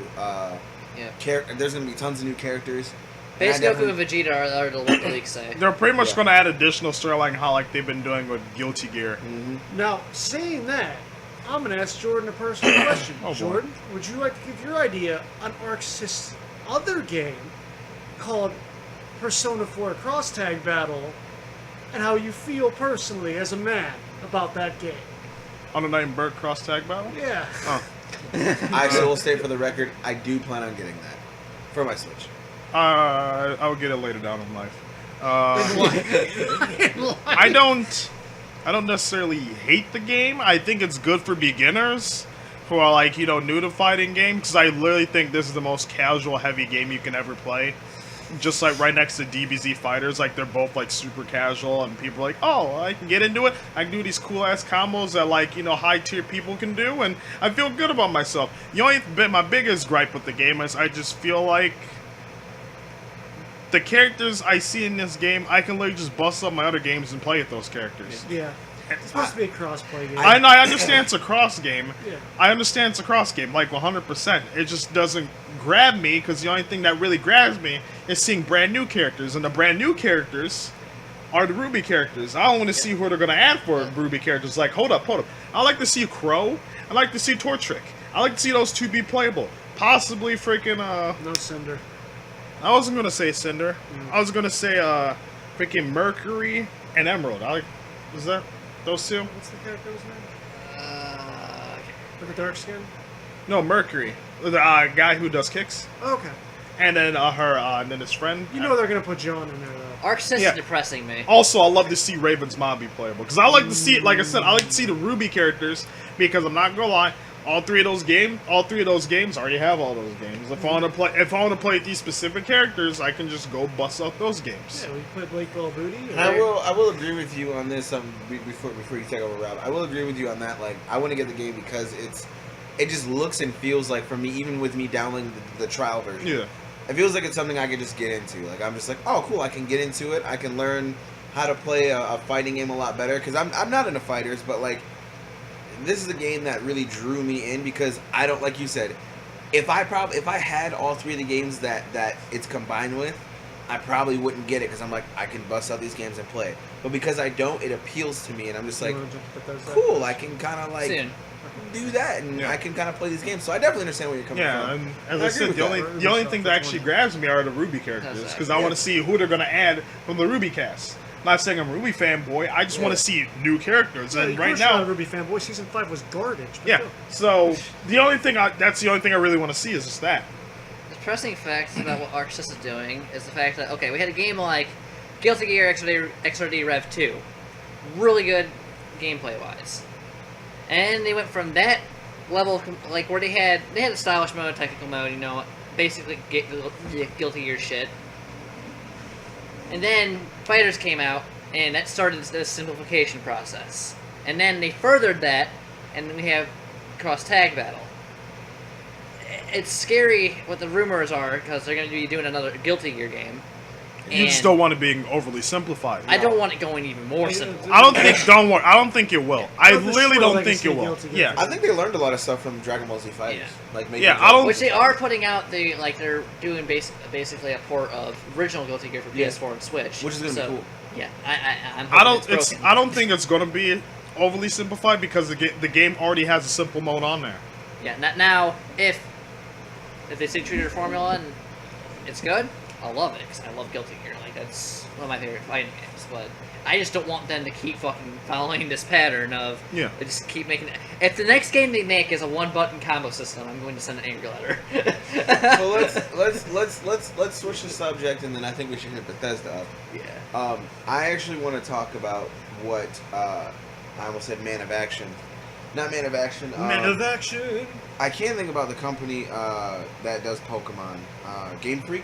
Yeah. There's gonna be tons of new characters. Base And I Goku and definitely- Vegeta are the what the leaks say. They're pretty much Yeah. going to add additional storyline, how like they've been doing with Guilty Gear. Mhm. Now, saying that, I'm going to ask Jordan a personal question. Oh, boy. Jordan, would you like to give your idea on Arc Syst's other game called Persona 4 Cross Tag Battle and how you feel personally as a man about that game? Unnamed Bird Cross Tag Battle? Yeah. Oh. I still will state for the record, I do plan on getting that for my Switch. I'll get it later down in life. I don't necessarily hate the game. I think it's good for beginners who are like, new to fighting game, because I literally think this is the most casual heavy game you can ever play. Just like right next to DBZ Fighters, like they're both like super casual, and people are like, oh, I can get into it. I can do these cool ass combos that like high tier people can do, and I feel good about myself. The only bit, my biggest gripe with the game is I just feel like the characters I see in this game, I can literally just bust up my other games and play with those characters. Yeah. It's supposed to be a cross-play game. I understand it's a cross game. Yeah. I understand it's a cross game, like 100%. It just doesn't grab me because the only thing that really grabs me is seeing brand new characters, and the brand new characters are the Ruby characters. I don't want to see who they're gonna add for Ruby characters. Like, hold up. I like to see Crow. I like to see Tortrick. I like to see those two be playable. Possibly freaking No Cinder. I wasn't gonna say Cinder. I was gonna say freaking Mercury and Emerald. Is that those two? What's the character's name? Uh, With the dark skin? No, Mercury, the guy who does kicks, Okay. and then and then his friend. You know they're gonna put John in there though. Arcsys Yeah. is depressing me. Also, I love to see Raven's Mom be playable because I like to see, like I said, I like to see the Ruby characters because I'm not gonna lie, all three of those games already have all those games. If I want to play these specific characters, I can just go bust out those games. Yeah, we put Blake Little Booty. And I will agree with you on this. Before you take over, Rob, I will agree with you on that. Like, I want to get the game because it just looks and feels like, for me, even with me downloading the trial version, Yeah. it feels like it's something I could just get into. Like, I'm just like, oh, cool, I can get into it. I can learn how to play a fighting game a lot better because I'm not into fighters, but like, this is a game that really drew me in because I don't, like you said, if I had all three of the games that it's combined with, I probably wouldn't get it because I'm like, I can bust out these games and play it. But because I don't, it appeals to me, and I'm just like, cool, I can kind of like Soon. do that, and Yeah. I can kind of play these games. So I definitely understand where you're coming Yeah, from. and as I I agree said, with the that. only thing that actually grabs me are the Ruby characters That's because I want to see who they're gonna add from the Ruby cast. Not saying I'm a Ruby fanboy, I just want Yeah. to see new characters, and Of right course you're not now, a Ruby fanboy. Season 5 was garbage. but yeah. no. So that's the only thing I really want to see is just that. The depressing fact about what Arcsys is doing is the fact that, okay, we had a game like Guilty Gear XRD Rev 2. Really good gameplay-wise. And they went from that level, like, where they had a stylish mode, technical mode, you know, basically Guilty Gear shit. And then Fighters came out, and that started the simplification process. And then they furthered that, and then we have cross-tag battle. It's scary what the rumors are, because they're going to be doing another Guilty Gear game. You just And don't want it being overly simplified. I don't want it going even more simple. I don't think. Don't worry. I don't think it will. I Don't really destroy don't Legacy think it will. Guilty Gear. Yeah. I think they learned a lot of stuff from Dragon Ball Z Fighters. Yeah. Like, making Yeah, I don't- Which they are putting out, they're doing basically a port of original Guilty Gear for Yeah. PS4 and Switch. Which is gonna be So, cool. Yeah, I'm I hoping don't. it's broken. I don't think it's gonna be overly simplified because the game already has a simple mode on there. Yeah, now if they stay true to their formula and it's good, I'll love it because I love Guilty Gear. Like, that's one of my favorite fighting games. But I just don't want them to keep fucking following this pattern of Yeah. they just keep making it. If the next game they make is a one-button combo system, I'm going to send an angry letter. So let's switch the subject, and then I think we should hit Bethesda up. Yeah. I actually want to talk about what I almost said Man of Action, not Man of Action. Men of action. I can't think about the company that does Pokemon. Game Freak.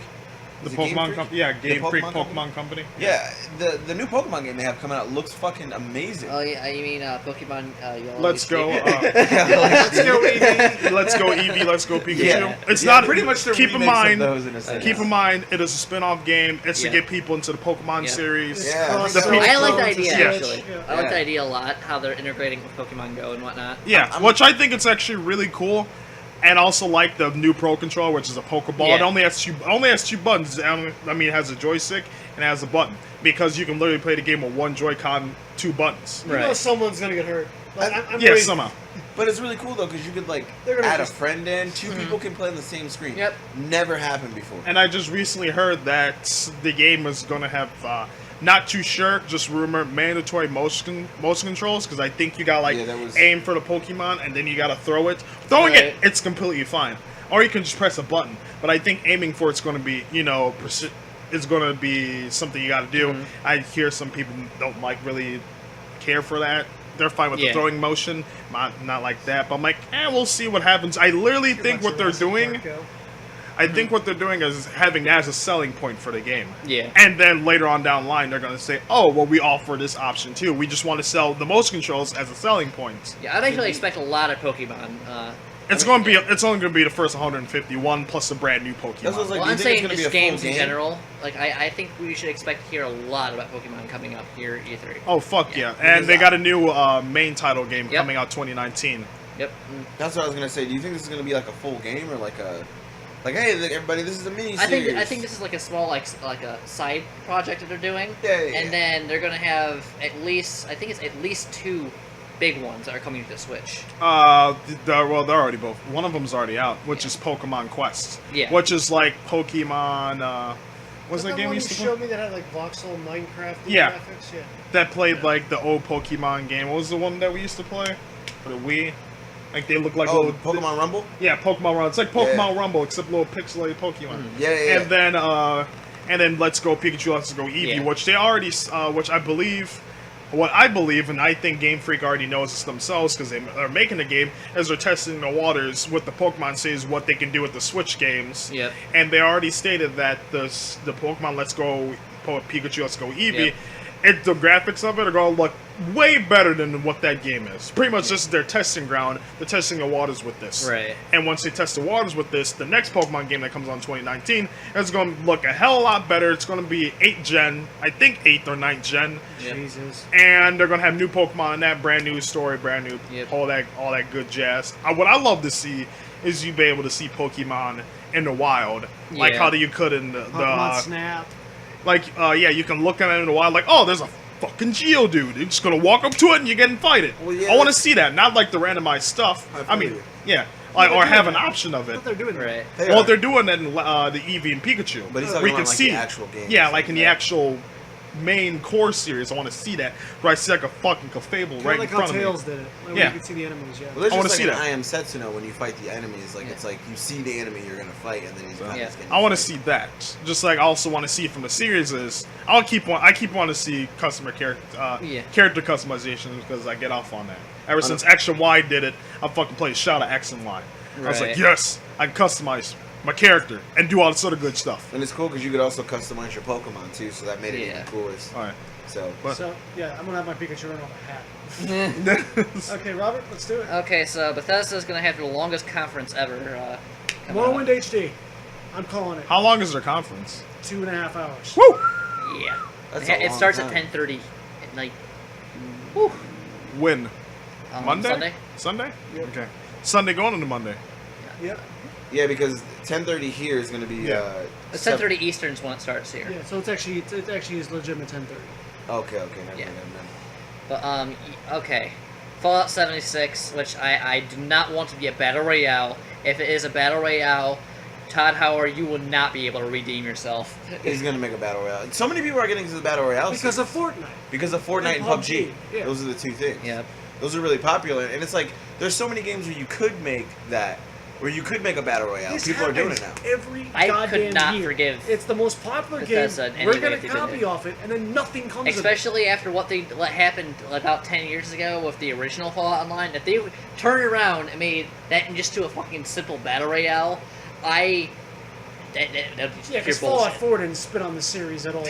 The Is it Game Pokemon Freak? company. Yeah, The Game Freak Pokemon Pokemon company. Yeah, the new Pokemon game they have coming out looks fucking amazing. Oh yeah, you mean Pokemon Yellow? Let's go. Let's go, Eevee. Let's go Eevee. Let's go Pikachu. Yeah. It's Yeah, not pretty much the Keep in remix mind. of those in a sense. Keep in mind, it is a spin-off game. It's Yeah. to get people into the Pokemon Yeah. series. It's Yeah, cross- the people- I like the cross- idea Yeah. actually. Yeah. I like the Yeah. idea a lot. How they're integrating with Pokemon Go and whatnot. Yeah, I'm- which I think it's actually really cool, and also like the new Pro Controller, which is a Pokeball. Yeah. It only has two buttons. I mean, it has a joystick and it has a button because you can literally play the game with one Joy-Con, two buttons. You know someone's gonna get hurt. Like, I'm Yeah, waiting. somehow. But it's really cool though because you could like They're gonna add just- a friend in. Two people can play on the same screen. Yep. Never happened before. And I just recently heard that the game is going to have, not too sure, just rumor, mandatory motion controls, because I think you got like Yeah, that was- aim for the Pokemon and then you got to throw it. Throwing it, Right. it's completely fine. Or you can just press a button. But I think aiming for it's going to be, it's going to be something you got to do. I hear some people don't really care for that. They're fine with the Yeah. throwing motion, not like that. But I'm like, we'll see what happens. I literally You're think like what they're Jurassic doing. Park, yo. I think what they're doing is having that as a selling point for the game. Yeah. And then later on down the line, they're going to say, oh, well, we offer this option too. We just want to sell the motion controls as a selling point. Yeah, I'd actually expect a lot of Pokemon It's I mean, going to be. It's only going to be the first 151 plus a brand new Pokemon. That's what I was like, Well, do you I'm think it's saying gonna be just a full games in game? general. Like, I think we should expect to hear a lot about Pokemon coming up here at E3. Oh fuck yeah! Yeah. And they got a new main title game Yep. coming out 2019. Yep. That's what I was gonna say. Do you think this is gonna be like a full game or like a, like, hey, look, everybody, this is a mini series? I think this is like a small like a side project that they're doing. Yeah, yeah, And yeah. then they're gonna have at least I think it's at least 2 big ones that are coming to the Switch. They're already both. One of them's already out, which is Pokemon Quest. Yeah. Which is like Pokemon. What's Is that game one we you used to showed play? me that had like voxel Minecraft Yeah. graphics? Yeah. That played like the old Pokemon game. What was the one that we used to play for the Wii? Like they look like Oh, little Pokemon Rumble? Yeah, Pokemon Rumble. It's like Pokemon Yeah. Rumble except little pixelated Pokemon. Yeah, yeah, yeah. And then Let's Go Pikachu, Let's Go Eevee, Yeah. which they already, which I believe, and I think Game Freak already knows this themselves because they are making the game, as they're testing the waters with the Pokemon series, what they can do with the Switch games. Yep. And they already stated that the Pokemon Let's Go Pikachu, Let's Go Eevee, Yep. the graphics of it are going to look way better than what that game is. Pretty much this is their testing ground. They're testing the waters with this. Right. And once they test the waters with this, the next Pokemon game that comes on 2019 is going to look a hell of a lot better. It's going to be 8th gen, I think 8th or 9th gen. Yep. Jesus. And they're going to have new Pokemon in that, brand new story, brand new, Yep. all that good jazz. What I love to see is you be able to see Pokemon in the wild, like Yeah. how you could in the Pokemon Snap. you can look at it in the wild, like, oh, there's a fucking Geodude. You're just gonna walk up to it and you get and fight it. Well, yeah, I want to that's- see that, not like the randomized stuff. I I mean, feel you. yeah, like they're or doing have an that. option of I it. thought they're doing that. Right. They Well, are. they're doing that in the Eevee and Pikachu. But he's we talking can about, like, see the actual game. Yeah, like in the actual main core series. I want to see that. Where I see like a fucking Clefable Kind right of like in how front of me. Tails did it. Like, Yeah. You can see the enemies, yeah. Well, there's I wanna just see like that. an I Am Setsuno when you fight the enemies. Like, Yeah. it's like you see the enemy you're gonna fight, and then he's Yeah. I want to see that. Just like I also want to see from the series is I keep wanting to see character customization because I get off on that. Ever since X and Y did it, I fucking played Shout at X and Y. I was like, Right. yes, I can customize my character and do all this other good stuff. And it's cool because you could also customize your Pokemon too, so that made it Yeah. even cooler. All right. So, But- So, yeah, I'm going to have my Pikachu run off a hat. Okay, Robert, let's do it. Okay, so Bethesda's gonna have the longest conference ever. Coming Morrowind up. HD. I'm calling it. How long is their conference? 2.5 hours. Woo! Yeah. That's it a long starts time. at 10:30 at night. Woo. When? Monday? Sunday. Sunday? Yep. Okay. Sunday going into Monday. Yep. yeah, because 10:30 here is gonna be. Yeah. It's 10:30 Eastern's when it starts here. Yeah, so it actually is legitimate 10:30. Okay, never Yeah. mind, never mind. But okay, Fallout 76, which I do not want to be a battle royale. If it is a battle royale, Todd Howard, you will not be able to redeem yourself. He's gonna make a battle royale. So many people are getting into the battle royale Because series. of Fortnite. Because of Fortnite and And PUBG. PUBG, yeah. Those are the two things. Yep. Those are really popular, and it's like there's so many games where you could make that, where you could make a battle royale. This People are doing it happens now. Every I goddamn could not year. forgive It's the most popular Bethesda game. in We're any way gonna if they did copy it. off it, and then nothing comes of it. Especially after what happened about 10 years ago with the original Fallout Online. If they turned around and made that just to a fucking simple battle royale, that'd be Yeah, pure because Fallout bullshit. 4 didn't spit on the series at all.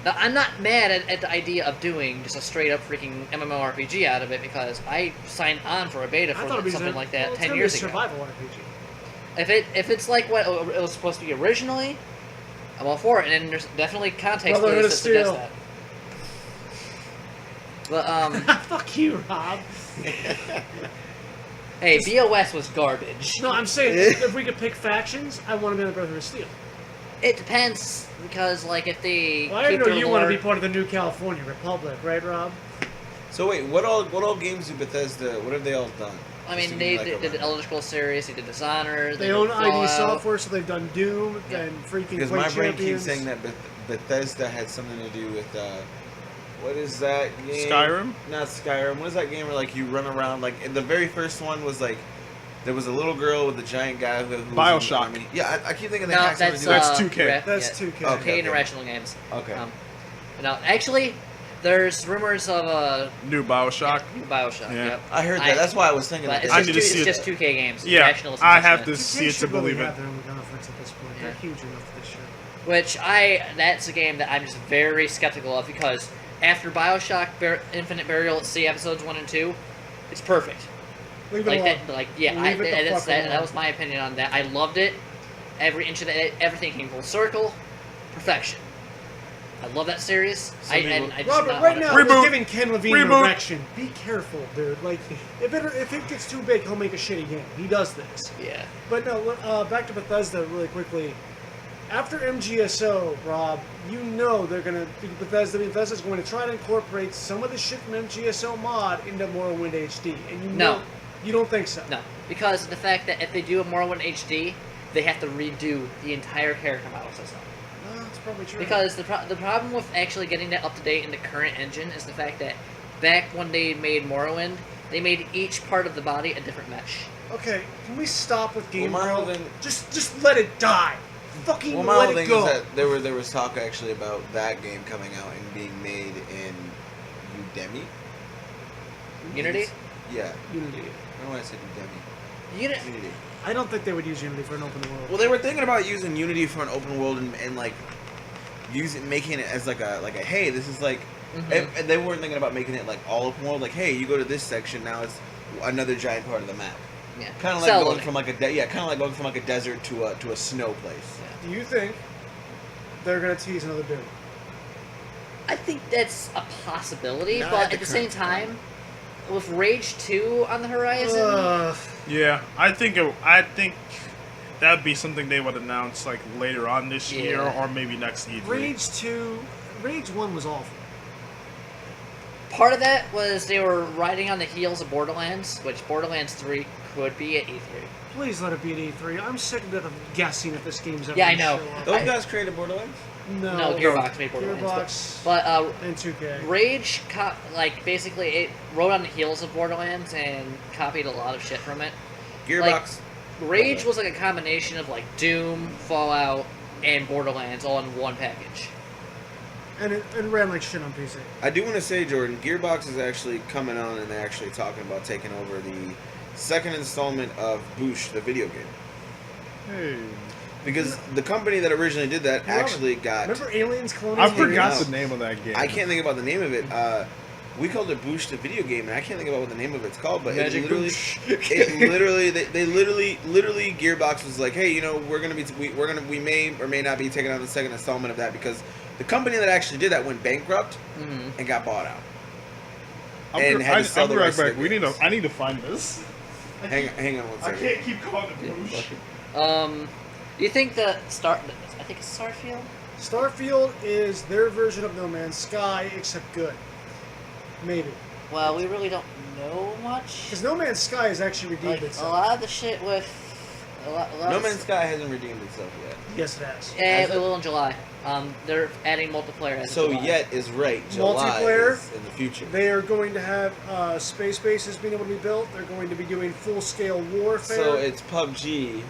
Now, I'm not mad at the idea of doing just a straight up freaking MMORPG out of it because I signed on for a beta I thought it'd for be something like that well, it's 10 gonna years be a ago. survival RPG. If it's like what it was supposed to be originally, I'm all for it. And then there's definitely context Brotherhood clues of that suggest Steel. that. But Fuck you, Rob. hey, BOS was garbage. No, I'm saying if we could pick factions, I want to be in the Brotherhood of Steel. It depends because like if they Well, I keep know their you lore, want to be part of the new California Republic, right, Rob? So wait, what all games do Bethesda? What have they all done? I Just mean, to they give me, like, did a the rundown. Elder Scrolls series, they did Dishonored, They did own ID Fallout. Software, so they've done Doom Yeah. and freaking Because Quake my brain Champions. keeps saying that Bethesda had something to do with what is that game? Skyrim? Not Skyrim. What is that game where like you run around? Like in the very first one was like there was a little girl with a giant guy who was in the BioShock. army. Yeah, I keep thinking they No, had something to that's do with That's 2K. That's yeah. 2K. Okay. 2K International Games. Okay. But no, actually, there's rumors of a New Bioshock. new Bioshock. Yeah. Yep. I heard that. That's why I was thinking But that. it's I just, need to see it's it. just 2K games. Yeah, International isn't I touching have it. to 2K see it to should really believe it. have their own conference at this point. Yeah. They're huge enough for this shit. Which that's a game that I'm just very skeptical of because after Bioshock Infinite Burial at Sea episodes 1 and 2, it's perfect. Leave it Like alone. that, like yeah, Leave it the fuck that alone. was my opinion on that. I loved it. Every inch of it, everything came full circle, perfection. I love that series. I just Robert, not right wanna- now Reboot. we're giving Ken Levine Reboot. direction. Be careful, dude. Like, if it gets too big, he'll make a shitty game. He does this. Yeah. But no, back to Bethesda really quickly. After MGSO, Rob, you know they're gonna Bethesda's going to try to incorporate some of the shit from MGSO mod into Morrowind HD, and you No. know you don't think so. No, because the fact that if they do a Morrowind HD, they have to redo the entire character model system. No, that's probably true. Because the problem with actually getting that up to date in the current engine is the fact that back when they made Morrowind, they made each part of the body a different mesh. okay, can we stop with Game Well, my Bro? whole thing- Just let it die. Fucking Well, my let whole it thing go. is that there was talk actually about that game coming out and being made in Udemy. Unity? Yeah. Unity. I don't know why I said Udemy. Unity. Unity. I don't think they would use Unity for an open world. Well, they were thinking about using Unity for an open world and like making it as like a hey, this is like. Mhm. And they weren't thinking about making it like all open world. Like, hey, you go to this section now, it's another giant part of the map. Yeah. Kind of like Cell going loading. from like kind of like going from like a desert to a snow place. Do you think they're gonna tease another Doom? I think that's a possibility, Not but at at the the same current time, with Rage 2 on the horizon, Yeah, I think that'd be something they would announce like later on this year Yeah. or maybe next E3. Rage 1 was awful. part of that was they were riding on the heels of Borderlands, which Borderlands 3 could be at E3. Please let it be at E3. I'm sick of guessing if this game's ever Yeah, I gonna know. show up. Those guys created Borderlands. No, No, Gearbox made Borderlands. Gearbox But and 2K. Rage, basically, it rode on the heels of Borderlands and copied a lot of shit from it. Gearbox. Rage was like a combination of like Doom, Fallout, and Borderlands all in one package. And it ran like shit on PC. I do want to say, Jordan, Gearbox is actually coming on and they're actually talking about taking over the second installment of Boosh, the video game. Hey, Because the company that originally did that Hey, Robin, actually got. Remember Aliens Colonial I Figure forgot out. the name of that game. I can't think about the name of it. We called it Boosh, the video game, and I can't think about what the name of it's called. But Magic it literally, Boosh. it literally, they literally, Gearbox was like, hey, you know, we may or may not be taking on the second installment of that because the company that actually did that went bankrupt Mm-hmm. and got bought out. I'll and be- had to sell I'll the be right rest of back. the games. I need to find this. Hang on one I second. can't keep calling it Boosh. Do you think I think it's Starfield? Starfield is their version of No Man's Sky, except good. Maybe. Well, we really don't know much. Because No Man's Sky has actually redeemed Like, a itself. lot of the shit with a lot No of Man's Sky hasn't redeemed itself yet. Yes, it has. Yeah, Has it it? will in July. They're adding multiplayer. As of So July. yet is right. July Multiplayer? is in the future. They are going to have space bases being able to be built. They're going to be doing full-scale warfare. So it's PUBG,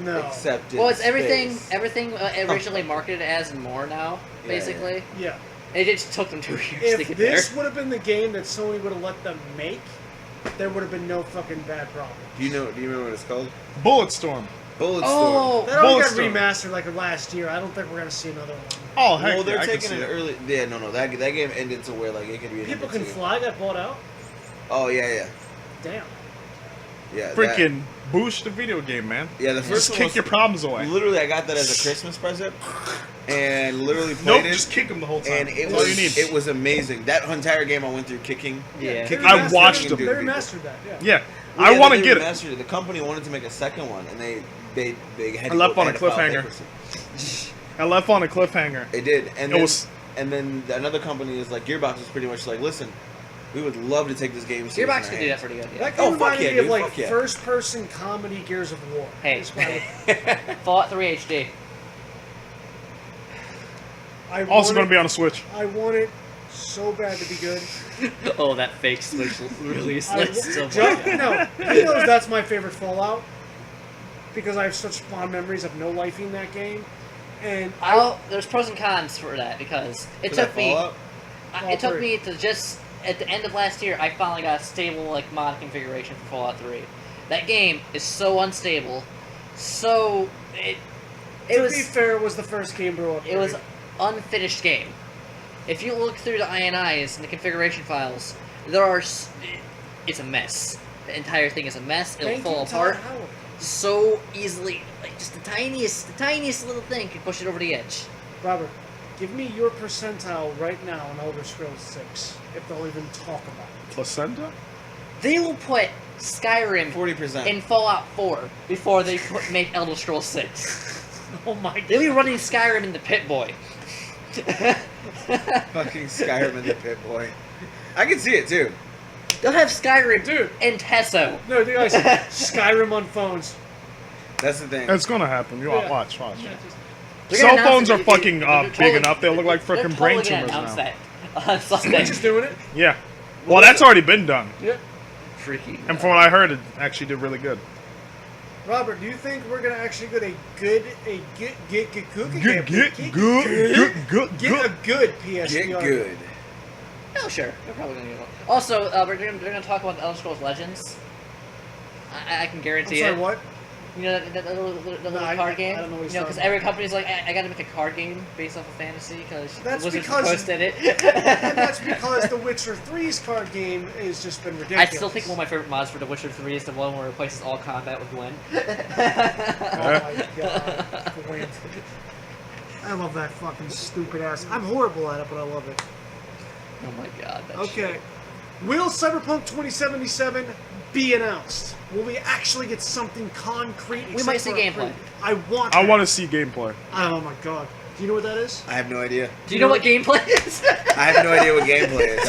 no. except in Well, it's everything. space. Everything originally marketed as and more now. Yeah, Basically, Yeah. it just took them 2 years to If get this there. would have been the game that Sony would have let them make, there would have been no fucking bad problem. Do you remember what it's called? Bulletstorm. Bulletstorm. Oh, That already got Bulletstorm. remastered like last year. I don't think we're gonna see another one. Oh heck, Well, they're yeah, I can taking see an it. early. Yeah, no. That game ended to where like it could be. an People Can ending too. Fly got bought out. Oh yeah. Damn. That- Freaking Boosh the video game, man. Yeah, the first Just one kick was, your problems away. literally, I got that as a Christmas present, and literally played Nope, it. just kick him the whole time. And it That's all you was need. it was amazing. That entire game I went through kicking. Yeah. Kicking I ass, watched kicking them. They people. remastered that. Yeah. Yeah, Well, I yeah, want to they get it. remastered it. The company wanted to make a second one, and they had I to left go, on a had to file cliffhanger. bankruptcy. I left on a cliffhanger. It did, and It then, was- and then another company is like Gearbox is pretty much like, listen, we would love to take this game. seriously Gearbox in could our do that hands." pretty good. Yeah. That Oh, game fuck reminded yeah, me of dude, like fuck yeah. first-person comedy Gears of War. Hey. That's why Fallout 3 HD. I Also want going to it- be on a Switch. I want it so bad to be good. Oh, that fake Switch release I looks so wa- Joe, bad. no, he knows that's my favorite Fallout because I have such fond memories of no lifing that game, and There's pros and cons for that because it For that took me. Fallout? It took me to just at the end of last year. I finally got a stable like mod configuration for Fallout 3. That game is so unstable, so it to was be fair, it was the first game bro. it was unfinished game. If you look through the INIs and the configuration files, it's a mess. the entire thing is a mess. It'll Thank fall you, Todd apart Howard. so easily. Like just the tiniest little thing can push it over the edge. Robert, give me your percentile right now on Elder Scrolls 6, if they'll even talk about it. Placenta? They will put Skyrim 40%. in Fallout 4 before they make Elder Scrolls 6. Oh my They'll be god. running Skyrim in the Pit-Boy. Fucking Skyrim and the Pit Boy. I can see it too. They'll have Skyrim Dude. and Tesso. No, the guys Skyrim on phones. That's the thing. It's gonna happen. You Yeah. watch. They're Cell gonna announce phones it. are fucking They're big totally- enough. They look like they're freaking brain totally gonna tumors announce now. that on Sunday. Just doing it. Yeah. Well, that's already been done. Yeah. Freaky. And from what I heard, it actually did really good. Robert, do you think we're gonna actually get a good get Get good. a good PSVR? Get good. Oh, sure. They're probably going to get one. Also, they're going to talk about the Elder Scrolls Legends. I can I'm guarantee sorry, it. what? You know, the little No, I card game? don't know what he's You know, because talking every company's like, I got to make a card game based off of fantasy because That's Wizards because- posted it. And that's because The Witcher 3's card game has just been I ridiculous. still think one of my favorite mods for The Witcher 3 is the one where it replaces all combat with Gwyn. Oh my god. Gwent. I love that fucking stupid ass. I'm horrible at it, but I love it. Oh my god. That Okay. shit. Will Cyberpunk 2077 be announced? Will we actually get something concrete? We except might see for a gameplay. preview? I want. I that. want to see gameplay. Oh my god. Do you know what that is? I have no idea. Do you know what gameplay is? I have no idea what gameplay is.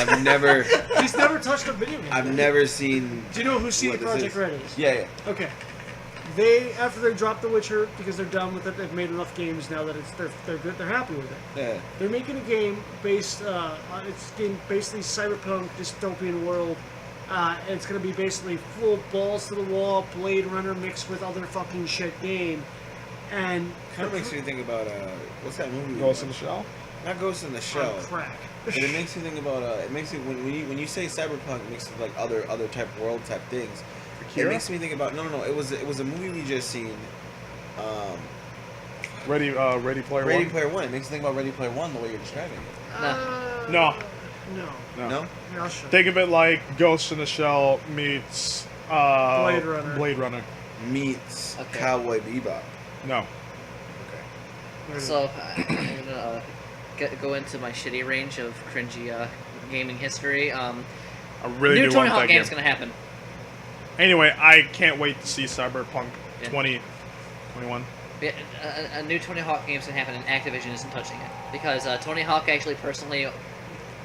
He's never touched a video game. I've never seen. Do you know who CD what this Projekt is. Red is? Yeah, yeah. Okay. After they dropped The Witcher because they're done with it, they've made enough games now that they're good. They're happy with it. Yeah. They're making a game based. It's game basically cyberpunk dystopian world. And it's gonna be basically full balls to the wall Blade Runner mixed with other fucking shit game. And Kind of makes me think about what's that movie? we Ghost in the watched? Shell? Not Ghost in the Shell. on crack. But it makes me think about it makes me when you say cyberpunk mixed with like other type world type things. Akira? It makes me think about no. It was a movie we just seen. Ready Player Ready One? Player One. It makes me think about Ready Player One the way you're describing it. No. No. No. No. Yeah, I'll show Think of it like Ghost in the Shell meets Blade Runner. Meets Okay. Cowboy Bebop. No. you. So, I'm gonna go into my shitty range of cringy gaming history. I really New do Tony want Hawk that game game. is gonna happen. Anyway, I can't wait to see Cyberpunk Yeah. 2021. Yeah, a new Tony Hawk game is gonna happen, and Activision isn't touching it because Tony Hawk actually personally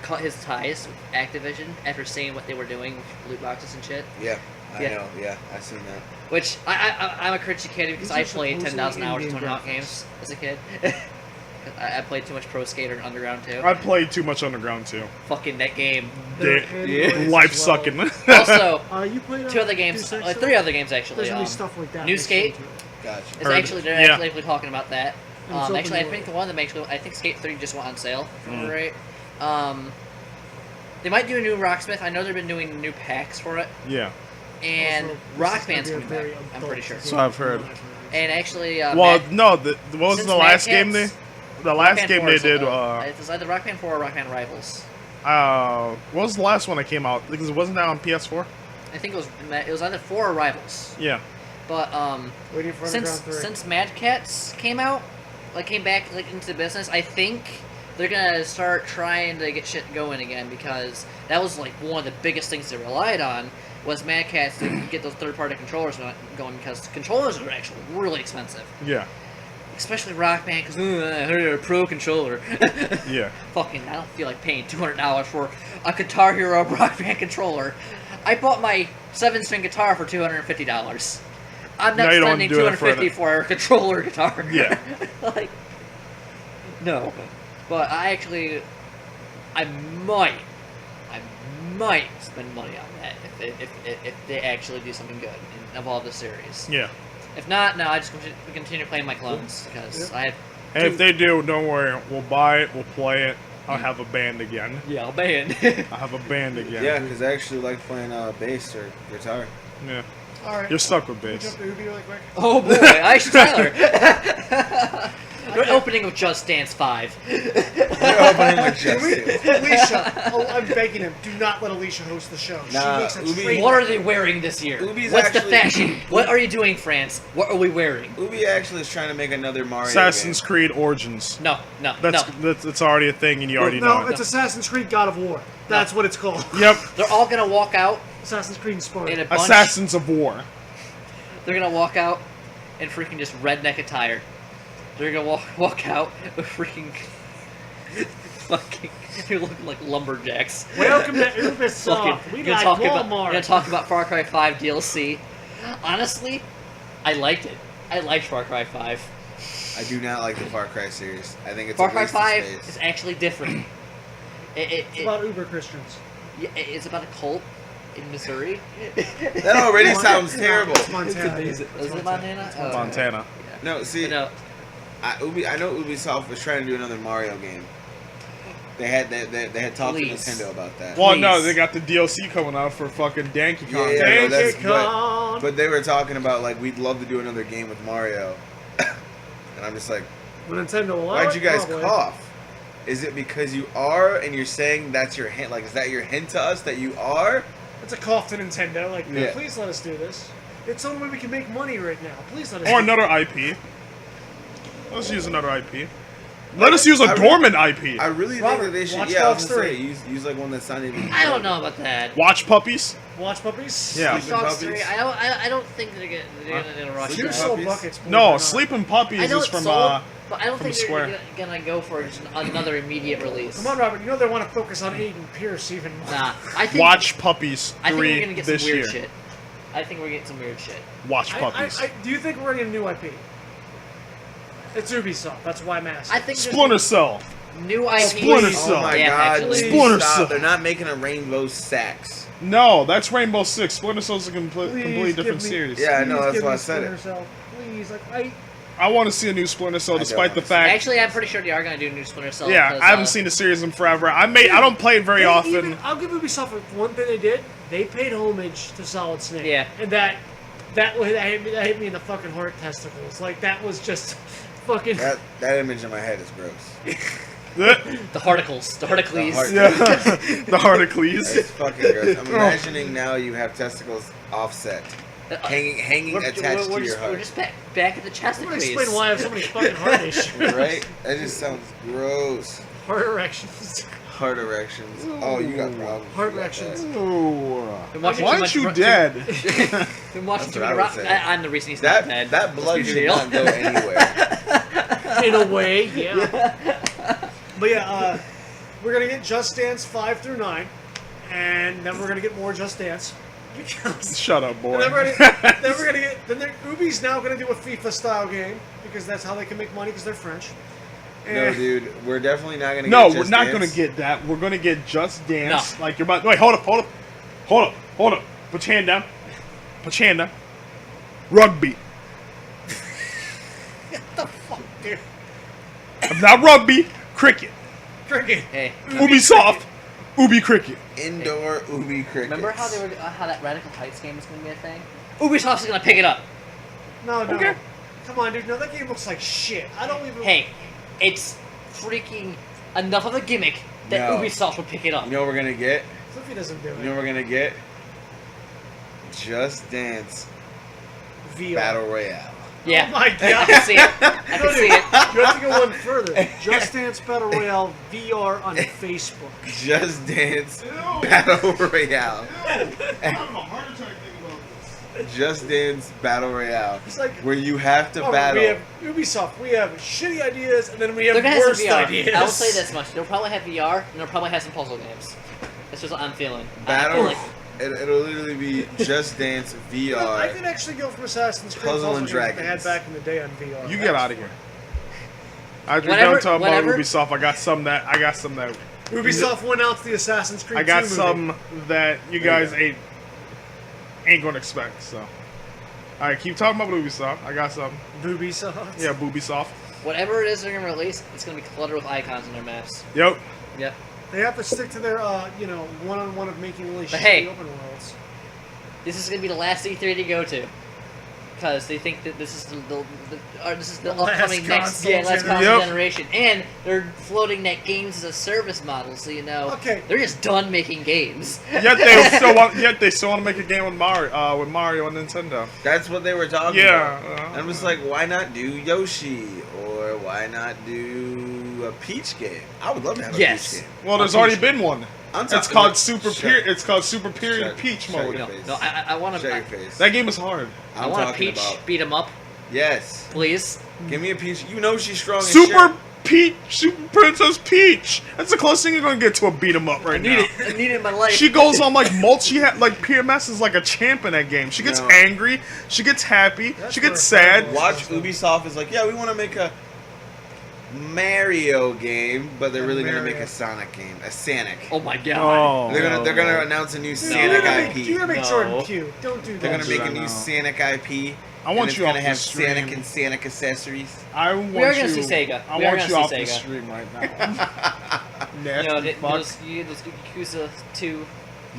cut his ties with Activision after seeing what they were doing with loot boxes and shit. Yeah. I Yeah. know. Yeah, I've seen that. Which I'm a cringy kid because These I are played supposedly 10,000 hours of in-game Tony Hawk graphics. games as a kid. I played too much Pro Skater and Underground too. I played too much Underground too. Fucking that game. They're Yeah, handmade life as well. sucking. Also, You played two other games, Deus Ex, three other games actually. There's gonna be stuff like that. New mixed Skate. into it. Gotcha. It's Heard. actually they're Yeah. actually talking about that. And it's open Actually, I world. think the one that makes I think Skate 3 just went on sale. If I remember right. They might do a new Rocksmith. I know they've been doing new packs for it, Yeah. and Also, Rock this is Band's gonna coming be a back. very I'm adult pretty sure. game So I've heard. from what And actually, Well, Mad- no. What was since the last Mad game they? Catz- The Rock last Band game 4 they is, did. it was either Rock Band 4 or Rock Band Rivals. What was the last one that came out? Because it wasn't that on PS4. I think it was either 4 or Rivals. Yeah. But Waiting for since Underground 3. since Mad Catz came out, came back into business, I think they're gonna start trying to get shit going again because that was one of the biggest things they relied on was Mad Catz to get those third-party controllers going because controllers are actually really expensive, Yeah. especially Rock Band because I heard a pro controller. Yeah. Fucking, I don't feel like paying $200 for a Guitar Hero Rock Band controller. I bought my 7-string guitar for $250. I'm No, not you don't spending do it for $250 for a controller guitar. Yeah. No. But I might spend money on that if they actually do something good and evolve the series. Yeah. If not, no, I just continue playing my clones because I have. And if they do, don't worry. We'll buy it. We'll play it. I'll have a band again. Yeah, I'll band. I'll have a band again. Yeah, because I actually like playing bass or guitar. Yeah. Alright. You're stuck with Can we bass. jump to Ubi really quick? Oh boy, Aisha Tyler. They're opening with Just Dance 5. They're opening with Just Dance. Alicia, oh, I'm begging him, do not let Alicia host the show. Nah, She makes a Ubi- train What are wreck. they wearing this year? Ubi's What's the actually- fashion? What are you doing, France? What are we wearing? Ubi actually is trying to make another Mario Assassin's game. Creed Origins. No, no, That's no. that's already a thing, and you already know No, it. it's Assassin's Creed God of War. That's what it's called. Yep. They're all gonna walk out Assassin's Creed and Sparta. in a bunch. Assassins of War. They're gonna walk out in freaking just redneck attire. They're gonna walk out with freaking fucking. They're looking like lumberjacks. Welcome to Ubisoft. We gonna got talk about Walmart. gonna talk about Far Cry 5 DLC. Honestly, I liked it. I liked Far Cry 5. I do not like the Far Cry series. I think it's Far a Cry waste 5 of is space. actually different. It's about Uber Christians. It's about a cult in Missouri. That already Mon- sounds no, terrible. It's Montana. Is it Montana? Oh. Montana. No, see, No, I know Ubisoft was trying to do another Mario game. They had talked to Please. Nintendo about that. Well, no, Please. they got the DLC coming out for fucking Donkey Kong. Yeah, no, that's- Donkey Kong. But they were talking about like we'd love to do another game with Mario, and I'm just like, When Nintendo will allow why'd it, you guys probably. cough? Is it because you are and you're saying that's your hint? Like, is that your hint to us that you are? It's a cough to Nintendo. Like, Yeah. please let us do this. It's the only way we can make money right now. Please let us. Or do another IP. Let's use another IP. Let us use a I really- dormant IP. I really Robert, think that they should. Watch Yeah, I was Dogs gonna say 3. use like one that's not even. I don't know about that. Watch puppies. Watch puppies. Yeah. Watch Dogs Puppies. 3. I don't think they're gonna rush Sleeping You that. sold Puppies? buckets. believe it or No, not. Sleeping Puppies I know is it's from sold, but I don't from think Square. they're gonna go for just another immediate release. Come on, Robert. You know they want to focus on Aiden Pierce even more. Nah, I think Watch Puppies I think we're 3 gonna get some this weird year. shit. I think we're getting some weird shit. Watch Puppies. Do you think we're getting a new IP? It's Ubisoft. That's why I'm asking. I think there's Splinter Cell. new IP. Splinter Oh Cell. my Yeah, god! actually. please Splinter stop. Cell. They're not making a Rainbow Six. No, that's Rainbow Six. Splinter Cell's a Please completely give different me- series. Yeah, I know, please that's give why me I said it. Splinter Cell. Please, like I want to see a new Splinter Cell, I don't despite the wanna see fact. Actually, I'm pretty sure they are gonna do a new Splinter Cell. Yeah, because, I haven't seen the series in forever. I don't play it very They often. even- I'll give Ubisoft one thing they did. They paid homage to Solid Snake. Yeah. And that hit me in the fucking heart testicles. Like that was just fucking. That image in my head is gross. the Harticles, the Harticles. heart- Yeah, the Harticles. It's fucking gross. I'm imagining now you have testicles offset, hanging We're, attached we're to your just, we're heart. just back at the I'm gonna chesticles. explain why I have so many fucking heart issues. Right? That just sounds gross. Heart erections. Heart erections. Oh, you got problems. Heart You got erections. that. Ooh. Been watching Why too aren't much you Ru- dead? Been watching That's too what many I would rock. say. I'm the reason he's not dead. That blood Let's be should real. not go anywhere. In a way, yeah. But yeah, we're gonna get Just Dance 5 through 9, and then we're gonna get more Just Dance. Because Shut up, boy. And then we're gonna get. Ubi's now gonna do a FIFA style game because that's how they can make money because they're French. No, And- dude, we're definitely not gonna. No, get we're Just not Dance. gonna get that. We're gonna get Just Dance. No. Like you're about. Wait, hold up. Put your hand down. Put your hand down. Rugby. What the fuck, dude? Not rugby. Cricket. Cricket. Hey, Ubisoft. Ubi Cricket. indoor Ubi cricket. remember how they were how that Radical Heights game was gonna be a thing? Ubisoft's gonna pick it up. No. Okay. Come on, dude. No, that game looks like shit. I don't even. Hey, it's freaking enough of a gimmick that No. Ubisoft will pick it up. You know what we're gonna get? Flippy doesn't do it. You know what we're gonna get? Just Dance VR. Battle Royale. Yeah, Oh my I god. can see it. I No, can see dude, it. You have to go one further. Just Dance Battle Royale VR on Facebook. Just Dance Battle Royale. Just Dance Battle Royale. It's like Where you have to oh, battle. we have Ubisoft. We have shitty ideas, and then we have They're gonna have worst some VR. ideas. I will say this much: they'll probably have VR, and they'll probably have some puzzle games. That's just what I'm feeling. I Battle. feel like It'll literally be Just Dance You know, I VR. could actually go from Assassin's Creed Puzzle and games that they had Dragons. back in the day on VR. You get out of here. As we're Whenever- done talking about whenever- Ubisoft, I got some that Ubisoft went out to the Assassin's Creed I got 2 movie. some that you There you guys go. ain't gonna expect. So, all right, keep talking about Ubisoft. I got some. Ubisoft. Yeah, Boobisoft. whatever it is they're gonna release, it's gonna be cluttered with icons on their maps. Yep. Yep. They have to stick to their, one-on-one of making really But shitty hey. open worlds. This is gonna be the last E3 to go to. because they think that this is this is the The last upcoming next console last console Yep. generation, and they're floating that games as a service model. So Okay. they're just done making games. Yet they still want to make a game with Mario on Nintendo. That's what they were talking Yeah, about. I was like, why not do Yoshi? Or why not do a Peach game? I would love to have a Yes. Peach game. Well, there's already been one. I'm It's talking called about- Super Shut- Period. It's called Super Period Shut- Peach shut mode. your No, face. no, I want Shut your to. face. That game is hard. I I'm want a talking Peach about- beat 'em up, Yes. please. Give me a Peach. You know she's strong as Super shit. Peach, Super Princess Peach. That's the closest thing you're gonna get to a beat 'em up right I need now. it. I need it in my life. She goes on like like PMS is like a champ in that game. She gets No. angry, she gets happy, That's she gets where sad. Fireball- Watch Ubisoft is like, yeah, we want to make a Mario game, but they're A really gonna make Mario. a Sonic game, a Sonic. Oh my god. Oh. They're gonna announce a new Dude, Sonic you're IP. gonna make No. Jordan cute. Don't do that. They're gonna make a I new know. Sonic IP. I want and it's you off gonna the have stream. Sonic and Sonic accessories. I want We are gonna you. see Sega. I We are want gonna you see off the Sega. stream right now. Nasty Those fuck. those Yakuza 2.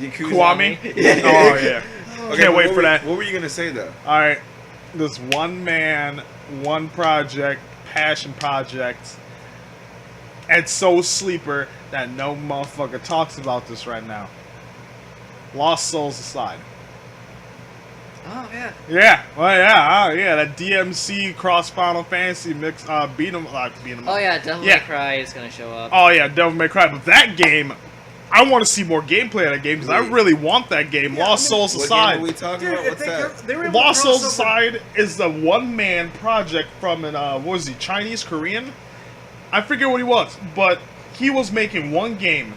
Yakuza. Kwame. Yeah. Oh yeah. Okay, Can't but wait what for were- that. What were you gonna say though? All right, this one man, one project, passion project. It's so sleeper that no motherfucker talks about this right now. Lost Souls aside. Oh yeah. Yeah, well, yeah, yeah. That DMC cross Final Fantasy mix, beat 'em up. Oh yeah, Devil Yeah. May Cry is gonna show up. Oh yeah, Devil May Cry. But that game, I want to see more gameplay of that game because I Wait. really want that game. Yeah, Lost I mean, Souls What game aside. are we talking Dude, about? if What's they, that? they were able to Lost cross Souls over- Aside is the one-man project from an what was he, Chinese, Korean? I forget what he was, but he was making one game.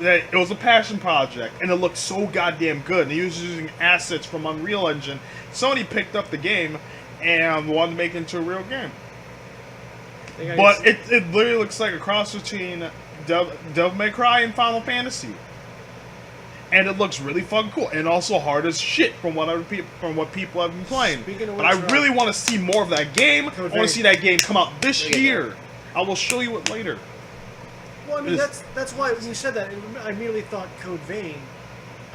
That it was a passion project, and it looked so goddamn good. And he was using assets from Unreal Engine. Sony picked up the game and wanted to make it into a real game. They gotta But get- it literally looks like a cross between Devil May Cry and Final Fantasy. And it looks really fucking cool, and also hard as shit from what people have been playing. Speaking of But I which, really want to see more of that game. I Code want to Vein. see that game come out this There you year. I will show you it later. Well, I mean, This- that's why when you said that, I immediately thought Code Vein,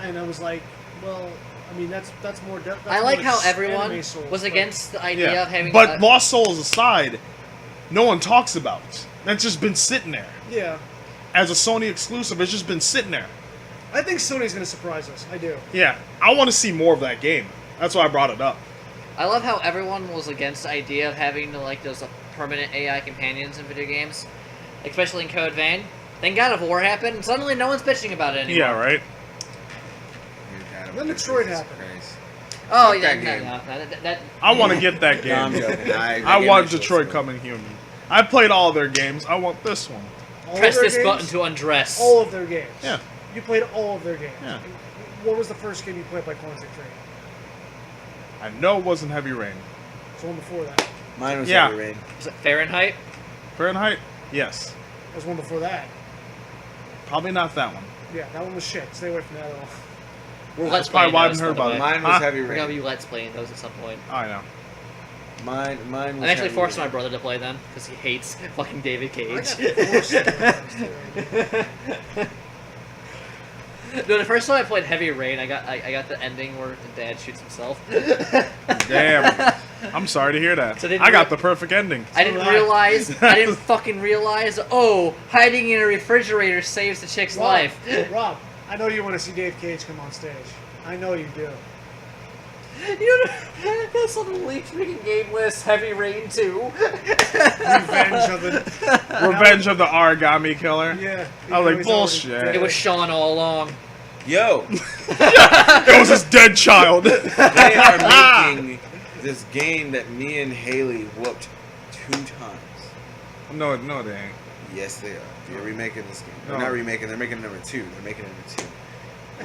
and I was like, well, I mean, that's more. That's I like more how anime everyone Souls, was but- against the idea Yeah, of having. but Lost Souls aside, no one talks about it. That's just been sitting there Yeah, as a Sony exclusive. It's just been sitting there. I think Sony's gonna surprise us. I do. Yeah, I want to see more of that game. That's why I brought it up. I love how everyone was against the idea of having those permanent AI companions in video games, especially in Code Vein. Then God of War happened, and suddenly no one's bitching about it anymore. Yeah, right. Then Detroit Jesus happened. Christ. Oh Fuck yeah, that game. that I want to get that No, I'm game. joking. I want Detroit Coming Human. I played all their games. I want this one. All press of their this button games, to undress. all of their games. Yeah. You played all of their games. Yeah. What was the first game you played by Quantic Dream? I know it wasn't Heavy Rain. It's the one before that. That Mine was Yeah. Heavy Rain. Was it Fahrenheit? Fahrenheit? Yes. was one before that. Probably not that one. Yeah, that one was shit. Stay away from that at all. We're That's probably why I haven't heard about it. Mine was Huh? Heavy We're gonna Rain. be let's playing those at some point. I know. Mine was I'm actually Heavy forcing my Rain. brother to play them because he hates fucking David I Cage. got forced sometimes, too. No, the first time I played Heavy Rain, I got the ending where the dad shoots himself. Damn. I'm sorry to hear that. So did I got you- the perfect ending. I didn't Right. realize. I didn't fucking realize. Oh, hiding in a refrigerator saves the chick's Rob, life. Rob, I know you want to see Dave Cage come on stage. I know you do. You know, that's on the leaked freaking game list. Heavy Rain 2. Revenge of the. Revenge of the Origami Killer. Yeah. I was like, he's bullshit. already dead. It was Sean all along. Yo, It was his dead child. they are making this game that me and Haley whooped 2 times. No, they ain't. Yes, they are. They're remaking this game. They're No. not remaking. They're making number 2. They're making number 2.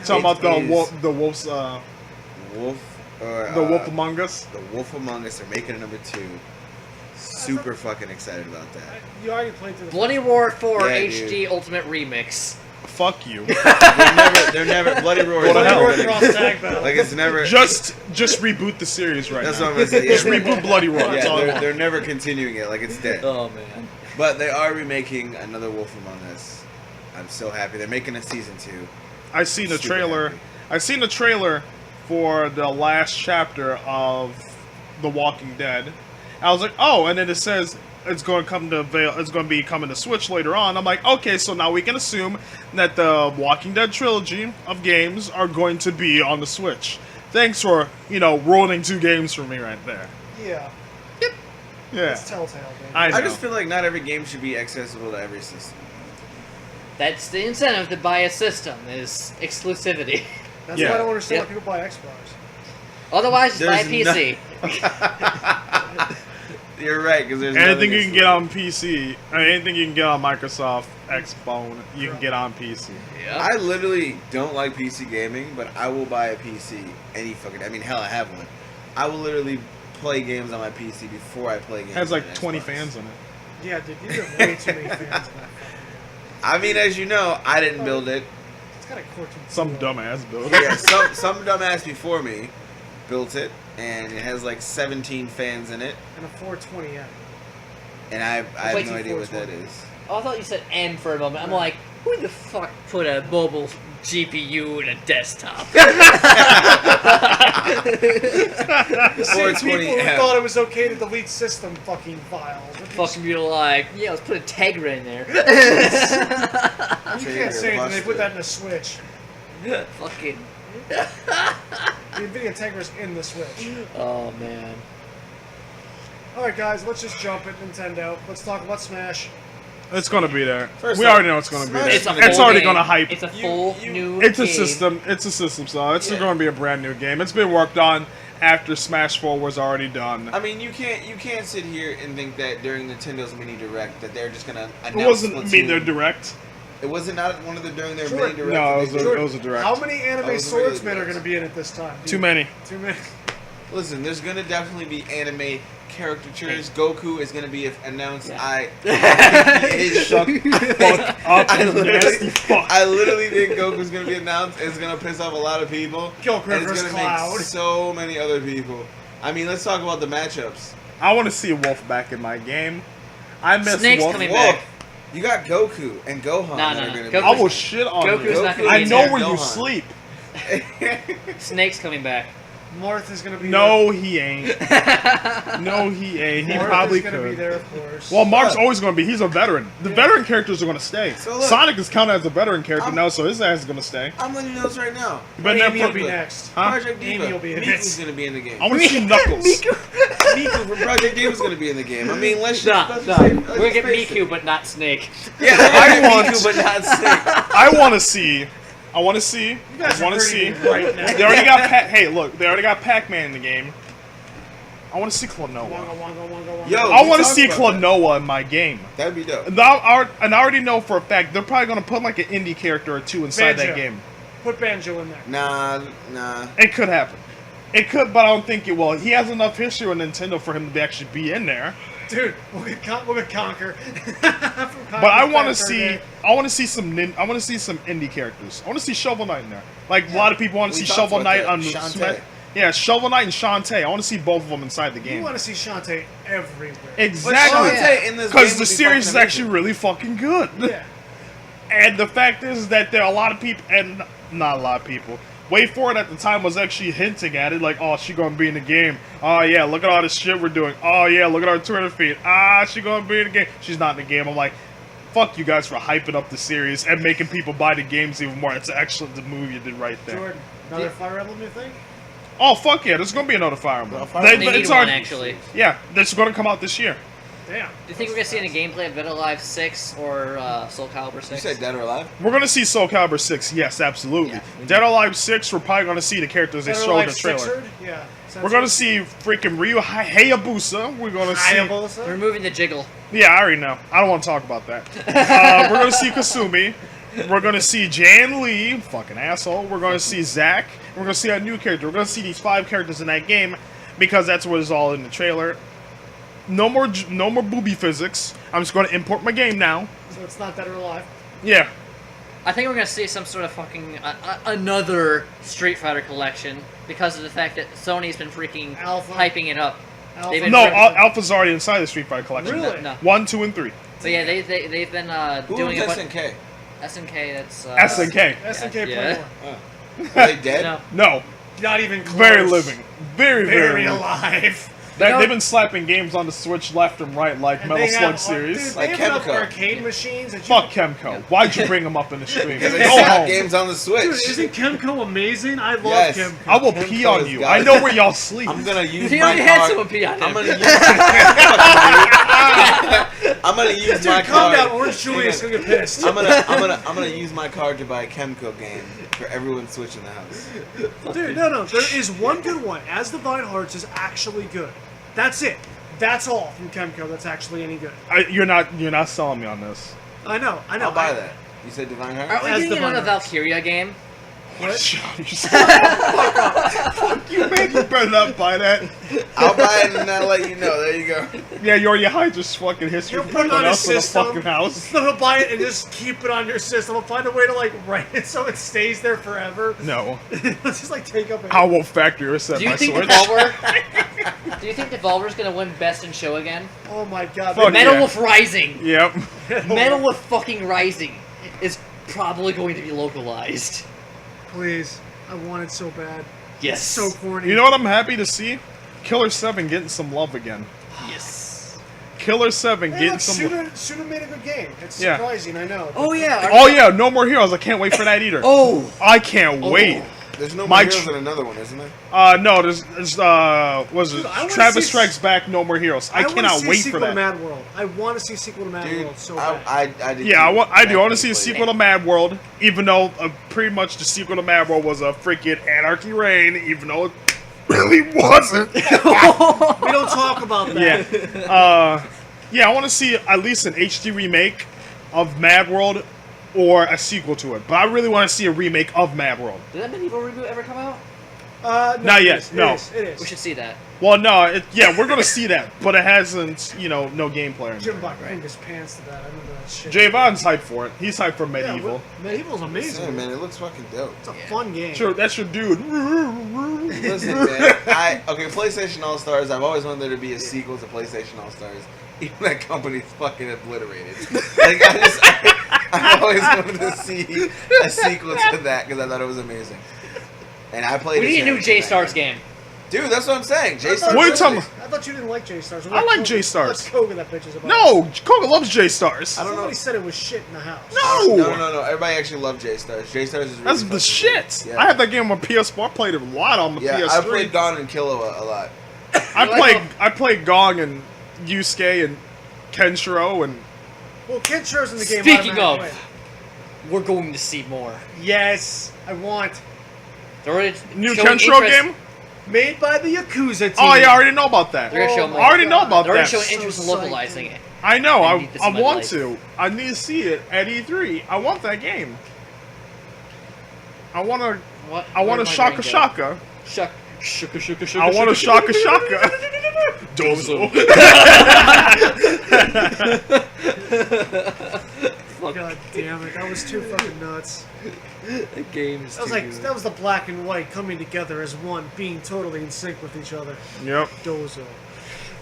Talking about the is- wolf, the wolves, Wolf. Or, the Wolf Among Us. The Wolf Among Us. They're making a number 2. Super fucking excited about that. You already played through the Bloody Roar 4 Yeah, HD Ultimate Remix. Fuck you. They're never. Bloody Roar. What the is hell? never Cross gonna- tag battle. Like it's never. just reboot the series right That's now. what I'm gonna say. Just Yeah, reboot Bloody Roar. That's all I yeah, want. they're never continuing it. Like it's dead. Oh man. But they are remaking another Wolf Among Us. I'm so happy. They're making a season 2. I seen the Super trailer. happy. I seen the trailer for the last chapter of The Walking Dead. I was like, oh, and then it says it's going to come to it's going to be coming to Switch later on. I'm like, okay, so now we can assume that the Walking Dead trilogy of games are going to be on the Switch. Thanks for, ruining 2 games for me right there. Yeah. Yeah. It's Telltale, baby. I know. I just feel like not every game should be accessible to every system. That's the incentive to buy a system is exclusivity. That's Yeah. why I don't understand Yep. why people buy Xbox. Otherwise, just buy a There's PC. You're right, because there's Anything nothing you can exclusive. get on PC, anything you can get on Microsoft Xbone, you can get on PC. Yeah. I literally don't like PC gaming, but I will buy a PC any fucking. I mean, hell, I have one. I will literally play games on my PC before I play games. It has like on 20 Xbox. fans in it. Yeah, dude, you have way too many fans in that fucking. I mean, as you know, I didn't build it. It's got a quirky. Some feel. dumbass build. Yeah, some dumbass before me built it, and it has like 17 fans in it, And a 420M. and I have Wait no till idea what that 420. is. Oh, I thought you said M for a moment. I'm like, who the fuck put a mobile GPU in a desktop? The same people who 420M. thought it was okay to delete system fucking files. Fucking be like, yeah, let's put a Tegra in there. You can't say anything. They put that in the Switch. Fucking. The NVIDIA Tegra's in the Switch. Oh man. Alright, guys, let's just jump at Nintendo. Let's talk about Smash. It's gonna be there. First We off, already know it's gonna be there. Smash It's a It's full already game. gonna hype. It's a You- full you- new. It's a game. system. It's a system, so it's Yeah. going to be a brand new game. It's been worked on after Smash 4 was already done. I mean, you can't sit here and think that during Nintendo's mini direct that they're just gonna announce It wasn't Splatoon. me their direct. It wasn't not one of the during their Sure. mini direct. No, that they it did. was a direct. How many anime That was a really swordsmen are good. going to be in it this time? Too many. Too many. Listen, there's gonna definitely be anime caricatures. Goku is gonna be announced. Yeah. Shut the fuck up, I you literally- nasty fuck. I literally think Goku's gonna be announced. It's gonna piss off a lot of people. Gilk And it's Rivers gonna Cloud. make so many other people. I mean, let's talk about the matchups. I want to see Wolf back in my game. I miss Snake's Wolf. coming Whoa, back. you got Goku and Gohan No, that no, are no. gonna Goku's- I will shit on Goku's you. not gonna I be know there. where you Gohan. sleep. be. Snake's coming back. Marth is going to be No, he ain't. No, he ain't. He there. Marth probably is going to be could. there, of course. Well, Mark's always going to be. He's a veteran. The veteran characters are going to stay. So look, Sonic is counted as a veteran character I'm- now, so his ass is going to stay. I'm letting you know this right now. But then Amy will for- be next. Huh? Project Diva. Amy will be in Miku's it. gonna be in the game. I want to see Knuckles. Miku from Project Diva's gonna be in the game. I mean, let's Nah, just nah. say- We're gonna get face Miku, it. but not Snake. Yeah, I I want- want Miku, but not Snake. I want to see. I want to see. You guys I want are to see. hurting me right now. They already got. Hey, look. They already got Pac-Man in the game. I want to see Klonoa. Wonga, wonga, wonga, wonga. Yo, I we want to talked see about that. Klonoa in my game. That'd be dope. And I already know for a fact they're probably gonna put like an indie character or two inside that Banjo. game. Put Banjo in there. Nah. It could happen. It could, but I don't think it will. He has enough history with Nintendo for him to actually be in there. Dude, look at Conquer. But I want to see. I want to see some. I want to see some indie characters. I want to see Shovel Knight in there. Like a lot of people want to We see talked Shovel about Knight that. on Shantae. Smash. Yeah, Shovel Knight and Shantae. I want to see both of them inside the You game. want to see Shantae everywhere. Exactly. Oh, yeah. in this Because game the would be series is fucking actually amazing. really fucking good. Yeah. And the fact is that there are a lot of people, and not a lot of people. Wait for It at the time was actually hinting at it, like, oh, she gonna be in the game. Oh yeah, look at all this shit we're doing. Oh yeah, look at our Twitter feed. Ah, she gonna be in the game. She's not in the game. I'm like, fuck you guys for hyping up the series and making people buy the games even more. It's actually the move you did right there. Jordan, another Fire Emblem new thing? Oh fuck yeah, there's gonna be another Fire Emblem. They need it's one, already- actually. Yeah, that's gonna come out this year. Damn. Do you think we're gonna see any gameplay of Dead or Alive 6 or Soul Calibur 6? You said Dead or Alive? We're gonna see Soul Calibur 6, yes, absolutely. Yeah. Dead or Alive 6, we're probably gonna see the characters they Dead or showed in Alive the trailer. Sixer? Yeah. We're gonna see freaking Ryu Hayabusa. We're gonna see. Hayabusa? Removing the jiggle. Yeah, I already know. I don't want to talk about that. We're gonna see Kasumi. We're gonna see Jan Lee, fucking asshole. We're gonna see Zack. We're gonna see a new character. We're gonna see these 5 characters in that game because that's what is all in the trailer. No more booby physics. I'm just gonna import my game now. So it's not Dead or Alive. Yeah. I think we're gonna see some sort of fucking another Street Fighter collection because of the fact that Sony's been freaking Alpha. hyping it up. Alpha. They've been No, ripping- Alpha's already inside the Street Fighter collection. Really? No. 1, 2, and 3. But yeah, they've been Who doing a owns bunch. SNK? SNK. That's SNK. SNK Yeah. Playmore. Are they dead? No. No. Not even close. Very living. Very, Very very living. alive. know- They've been slapping games on the Switch left and right, like And Metal they Slug have, series. Dude, Like they have enough Chemical. arcade machines that you Fuck Chemco. Why'd you bring them up in the stream? Because they Go slap home. games on the Switch. Dude, isn't Chemco amazing? I love Yes. Chemco. I will Chemco pee on is you. God. I know where y'all sleep. I'm gonna use He my already had card. someone pee on him. I'm gonna use. I'm gonna use my Dude, calm card. down. Orange Julius gonna get pissed. I'm gonna use my card to buy a Chemco game for everyone Switch in the house. Dude, no. There is one good one. As Divine Hearts is actually good. That's it. That's all from Chemco that's actually any good. You're not selling me on this. I know. I'll buy that. You said Divine Hearts? Aren't we As getting the another Divine Valkyria game? What? Fuck you, man. You better not buy that. I'll buy it and I'll let you know. There you go. Yeah, you already hide your fucking history He'll from put it everyone on his else in the system. fucking house. He'll buy it and just keep it on your system. He'll find a way to like write it so it stays there forever. No. Let's just like take up. I will factory reset Do you my think Switch. Devolver? Do you think Devolver's gonna win Best in Show again? Oh my god. Fuck Metal yeah. Wolf Rising. Yep. Metal Wolf fucking Rising is probably going to be localized. Please. I want it so bad. Yes. It's so corny. You know what I'm happy to see? Killer 7 getting some love again. Yes. Killer 7 Hey, getting look, some Suda made a good game. It's Yeah. surprising, I know. Oh yeah. Oh yeah, No More Heroes. I can't wait for that either. Oh. I can't wait. There's no My more heroes tr- in another one, isn't there? No, there's was it Dude, I wanna Travis see- Strikes Back, No More Heroes. I wanna cannot see a wait for sequel that. to Mad World. I want to see a sequel to Mad Dude, World so bad. I did. Yeah, too. I do. I want to see a Played it. sequel to Mad World, even though pretty much the sequel to Mad World was a freaking Anarchy Reign, even though it really wasn't. We don't talk about that. Yeah. Yeah, I want to see at least an HD remake of Mad World or a sequel to it. But I really want to see a remake of Mad World. Did that medieval reboot ever come out? No, Not it yet, is, no. It is. We should see that. Well, no, yeah, we're going to see that, but it hasn't, no gameplay. or Jim anything. Buck hung his pants to that. I remember that shit. Javon's hyped for it. He's hyped for Yeah, Medieval. Medieval's amazing. Yeah, man, it looks fucking dope. It's a fun game. Sure, that's your dude. Listen, man. PlayStation All Stars. I've always wanted there to be a sequel to PlayStation All Stars. Even that company's fucking obliterated. Like I always wanted to see a sequel to that because I thought it was amazing. And I played. We need a new J Stars game. Dude, that's what I'm saying. J I thought Stars. What are you you talking didn't- I thought you didn't like J-Stars. I like J-Stars. Let's Koga that bitch is about. No, Koga loves J-Stars. I don't know. Somebody said it was shit in the house. No! No. Everybody actually loved J Stars. J Stars is really That's fucking the good. shit. Yeah. I had that game on PS4. I played it a lot on the Yeah, PS3. I played Dawn and Killua a lot. I played Gong and Yusuke and Kenshiro and Well, Kenshiro's in the game. Speaking automatically. of, we're going to see more. Yes, I want. They're already new showing Kenshiro interest- game. Made by the Yakuza team. Oh yeah, I already know about that. They're gonna show Oh more. I already know about They're already that. showing So interest in psyched, localizing dude. it. I know. I I need this in my want life. to. I need to see it at E3. I want that game. I want to. What? I want Where'd a my Shaka brain go? Shaka. Shaka, shaka, shaka. I want a shaka, Shaka Shaka. Dozo. God damn it! That was too fucking nuts. The game is That was too like good. that was the black and white coming together as one, being totally in sync with each other. Yep. Dozo.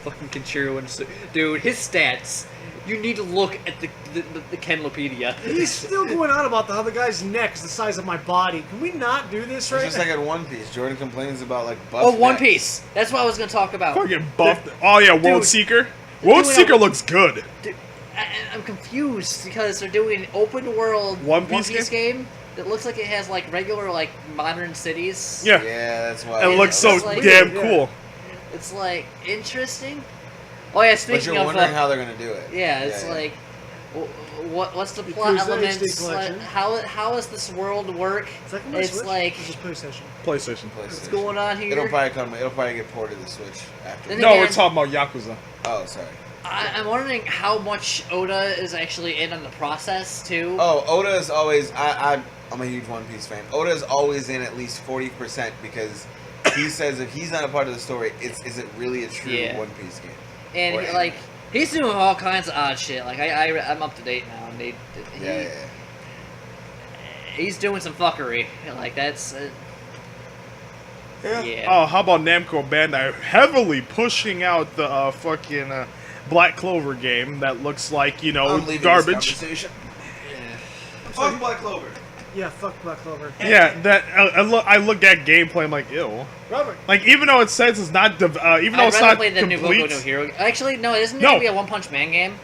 Fucking Kenshiro and dude, his stats. You need to look at the Kenlopedia. He's still going on about how the guy's neck is the size of my body. Can we not do this It's right just now? like in One Piece. Jordan complains about like buff Oh, One necks. Piece. That's what I was gonna talk about. Fucking buffed. Oh yeah, World Dude, Seeker. World doing Seeker a- looks good. Dude, I'm confused because they're doing an open world One Piece game that looks like it has like regular like modern cities. Yeah. Yeah, that's why. It looks so It's like- damn Yeah. cool. It's like interesting. Oh yeah, But speaking you're of wondering how they're gonna do it. yeah, it's like what's the plot Yakuza elements? HD collection. Like, how does this world work? Is that coming to It's Switch? like It's just PlayStation. PlayStation. what's going on here? It'll probably get ported to the Switch after. Then No, again- we're talking about Yakuza. Oh, sorry. I'm wondering how much Oda is actually in on the process too. Oh, Oda is always. I'm a huge One Piece fan. Oda is always in at least 40% because he says if he's not a part of the story, is it really a true Yeah. One Piece game? And Or- like he's doing all kinds of odd shit. Like I'm up to date now. And Yeah. he's doing some fuckery. Like that's yeah. Oh, how about Namco Bandai heavily pushing out the fucking Black Clover game that looks like I'm leaving garbage. This conversation. Fuck Black Clover. Yeah, fuck Black Clover. Yeah, that I look at gameplay. I'm like, ew. Robert. Like even though it says it's not, even though I'd it's rather not play the new complete. Boku no Hero. Actually, no, isn't it No. gonna be a One Punch Man game?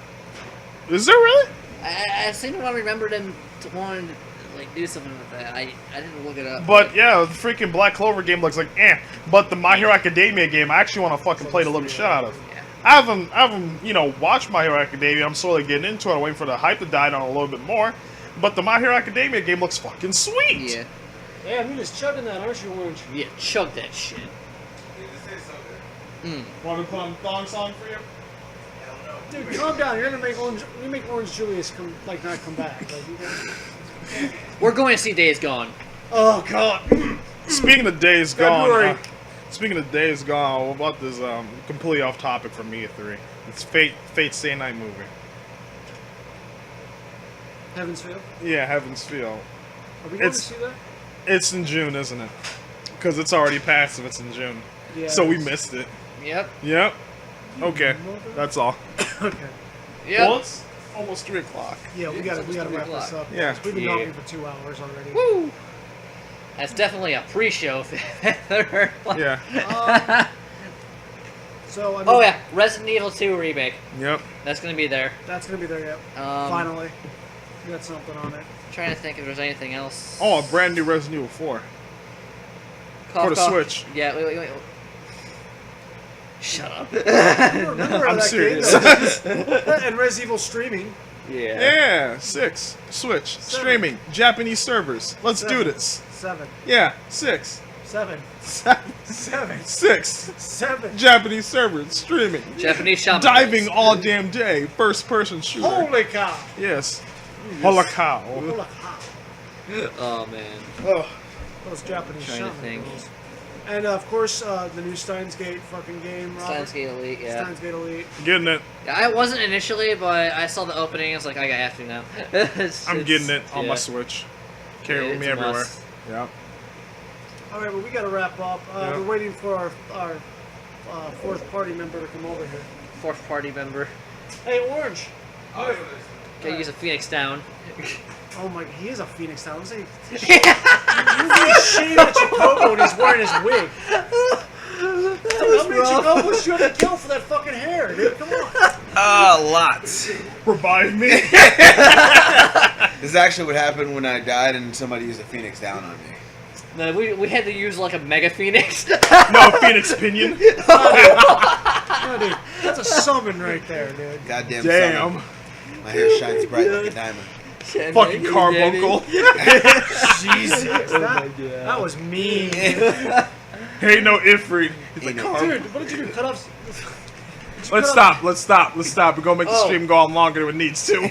Is there really? I seem to remember them to want to like do something with that. I didn't look it up. But yeah, the freaking Black Clover game looks like eh. But the My Hero Academia game, I actually want to fucking play the living shit out of. Yeah. I haven't, watched My Hero Academia. I'm slowly getting into it. I'm waiting for the hype to die down a little bit more. But the My Hero Academia game looks fucking sweet. Yeah. Yeah, I'm just chugging that, aren't you, Orange? Yeah, chug that shit. Want me to put on thong song for you? Dude, calm down. You're gonna make Orange Julius not come back. Like, We're going to see Days Gone. oh God. Speaking of Days Gone, February. speaking of Days Gone, what about this completely off topic from E3? It's Fate Stay Night movie. Heaven's Feel. Yeah, Heaven's Feel. Are we going It's- to see that? It's in June, isn't it? Because it's already passed if it's in June. Yeah. So we it's- missed it. Yep. Yep. Okay, that's all. Okay. Yep. Well, it's almost 3 o'clock. Yeah, we gotta wrap this up. Yeah. We've been Yeah. talking for 2 hours already. Woo! That's definitely a pre-show. Yeah. So I mean, Oh yeah, Resident Evil 2 remake. Yep. That's gonna be there. that's gonna be there. Yeah. Finally, we got something on it. Trying to think if there's anything else. Oh, a brand new Resident Evil 4. Cough, for the cough. Switch. Yeah. Wait. Shut up. Remember I'm that serious. game? And Res Evil streaming. Yeah, 6. Switch. Streaming. Japanese servers. Let's do 7. this. 7. Yeah, 6. 7. 7. 7. 6. 7. Japanese servers. Streaming. Japanese shaman. Diving all damn day. First person shooter. Holy cow! Yes. Hola cow. Holy cow! Oh man. Oh. Those Japanese Trying to shaman think. girls. And of course, the new Steins Gate fucking game. Robert. Steins Gate Elite. Yeah. Steins Gate Elite. Getting it. Yeah, I wasn't initially, but I saw the opening. I was like, I have to now. I'm getting it on yeah. my Switch. Carry it with It's me a everywhere. must. Yeah. All right, well, we got to wrap up. Yeah. We're waiting for our fourth party member to come over here. Fourth party member. Hey, Orange. Can use a Phoenix down. Oh my, he is a Phoenix Town. You'd be ashamed at Chicobo and he's wearing his wig. Dude, how many Chicobos do you have to kill for that fucking hair, dude? Come on. Lots. Revive me. This is actually what happened when I died and somebody used a Phoenix down on me. No, we had to use like a Mega Phoenix. No, Phoenix Pinion. No, dude, that's a summon right there, dude. Goddamn Damn. summer. My hair shines bright like a diamond. Fucking carbuncle. Jesus, that was mean. Ain't no Ifrit. He's like, Ain't no- carb. Dude, what did you do? Cut off? Let's stop. Let's stop. Let's stop. We're gonna make the Oh. stream go on longer than it needs to.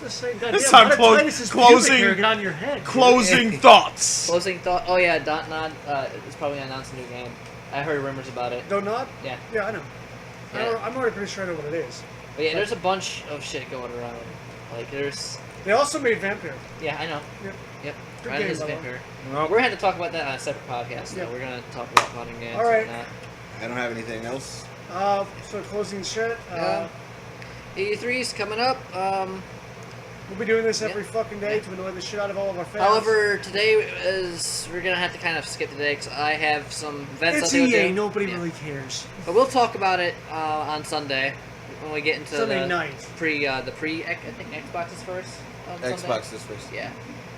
Just saying, goddamn, This time hepatitis is closing- pubic hair get on your head. dude. Closing thoughts. Closing thought. Oh yeah, Dontnod is probably gonna announce a new game. I heard rumors about it. Don't nod? Yeah. Yeah, I know. Yeah. I'm already pretty sure I know what it is. But yeah, there's a bunch of shit going around. Like there's. They also made Vampire. Yeah, I know. Yep. Yep. Good Right, game, is by the way. Vampire. Well, We're gonna have to talk about that on a separate podcast. Though. Yep. We're gonna talk about modding games. All right. And that. I don't have anything else. So closing shit. Yeah. E3's coming up. We'll be doing this every Yeah. fucking day to annoy the shit out of all of our fans. However, today is we're gonna have to kind of skip today because I have some events it's I have to go EA. to. Nobody Yeah. really cares. But we'll talk about it on Sunday when we get into Sunday the night. I think Xbox is first. On Sunday. Xbox is first. Yeah.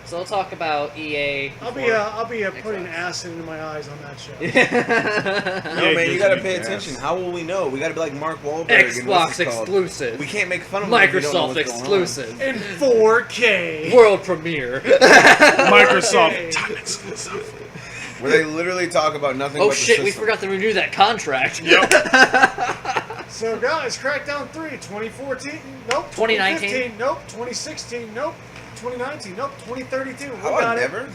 So we'll talk about EA. I'll be putting Xbox. acid in my eyes on that show. No, Yeah, man, good you gotta to pay be attention. asked. How will we know? We gotta be like Mark Wahlberg. and what's Xbox it called? exclusive. We can't make fun of them if we don't know Microsoft what's going on. exclusive. In 4K. World premiere. Microsoft. Okay. Time exclusive. Where they literally talk about nothing Oh but shit, the we system. forgot to renew that contract. Yep. So guys, Crackdown 3, 2014, nope. 2019. 2015, nope. 2016, nope. 2019, nope. 2032, we How about got it. never?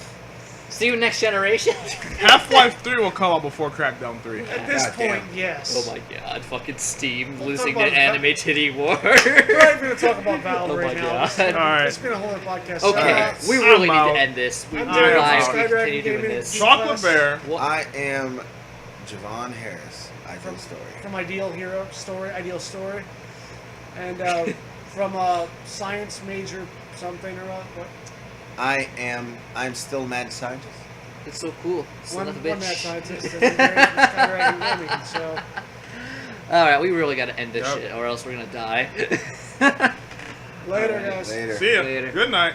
See you next generation. Half-Life 3 will come out before Crackdown 3. At this God damn. point, yes. Oh my god, fucking Steam We'll losing talk the about anime titty war. We're not even going to talk about Valve Oh right my now. God. Alright. It's been a whole other podcast. Okay, Alright. we really I'm need out. to end this. We I'm are doing live. it. We Skydragon continue doing Gaming. this. Chocolate Bear. What? I am Javon Harris. Ideal Story. From Ideal Story. And from Science Major something or what? I'm still mad scientist. It's so cool. Son of a One bitch. mad scientist and Skywriting Women, so All right, we really got to end this Yep. shit, or else we're gonna die. later, Alright, guys. Later. See ya. Later. Good night.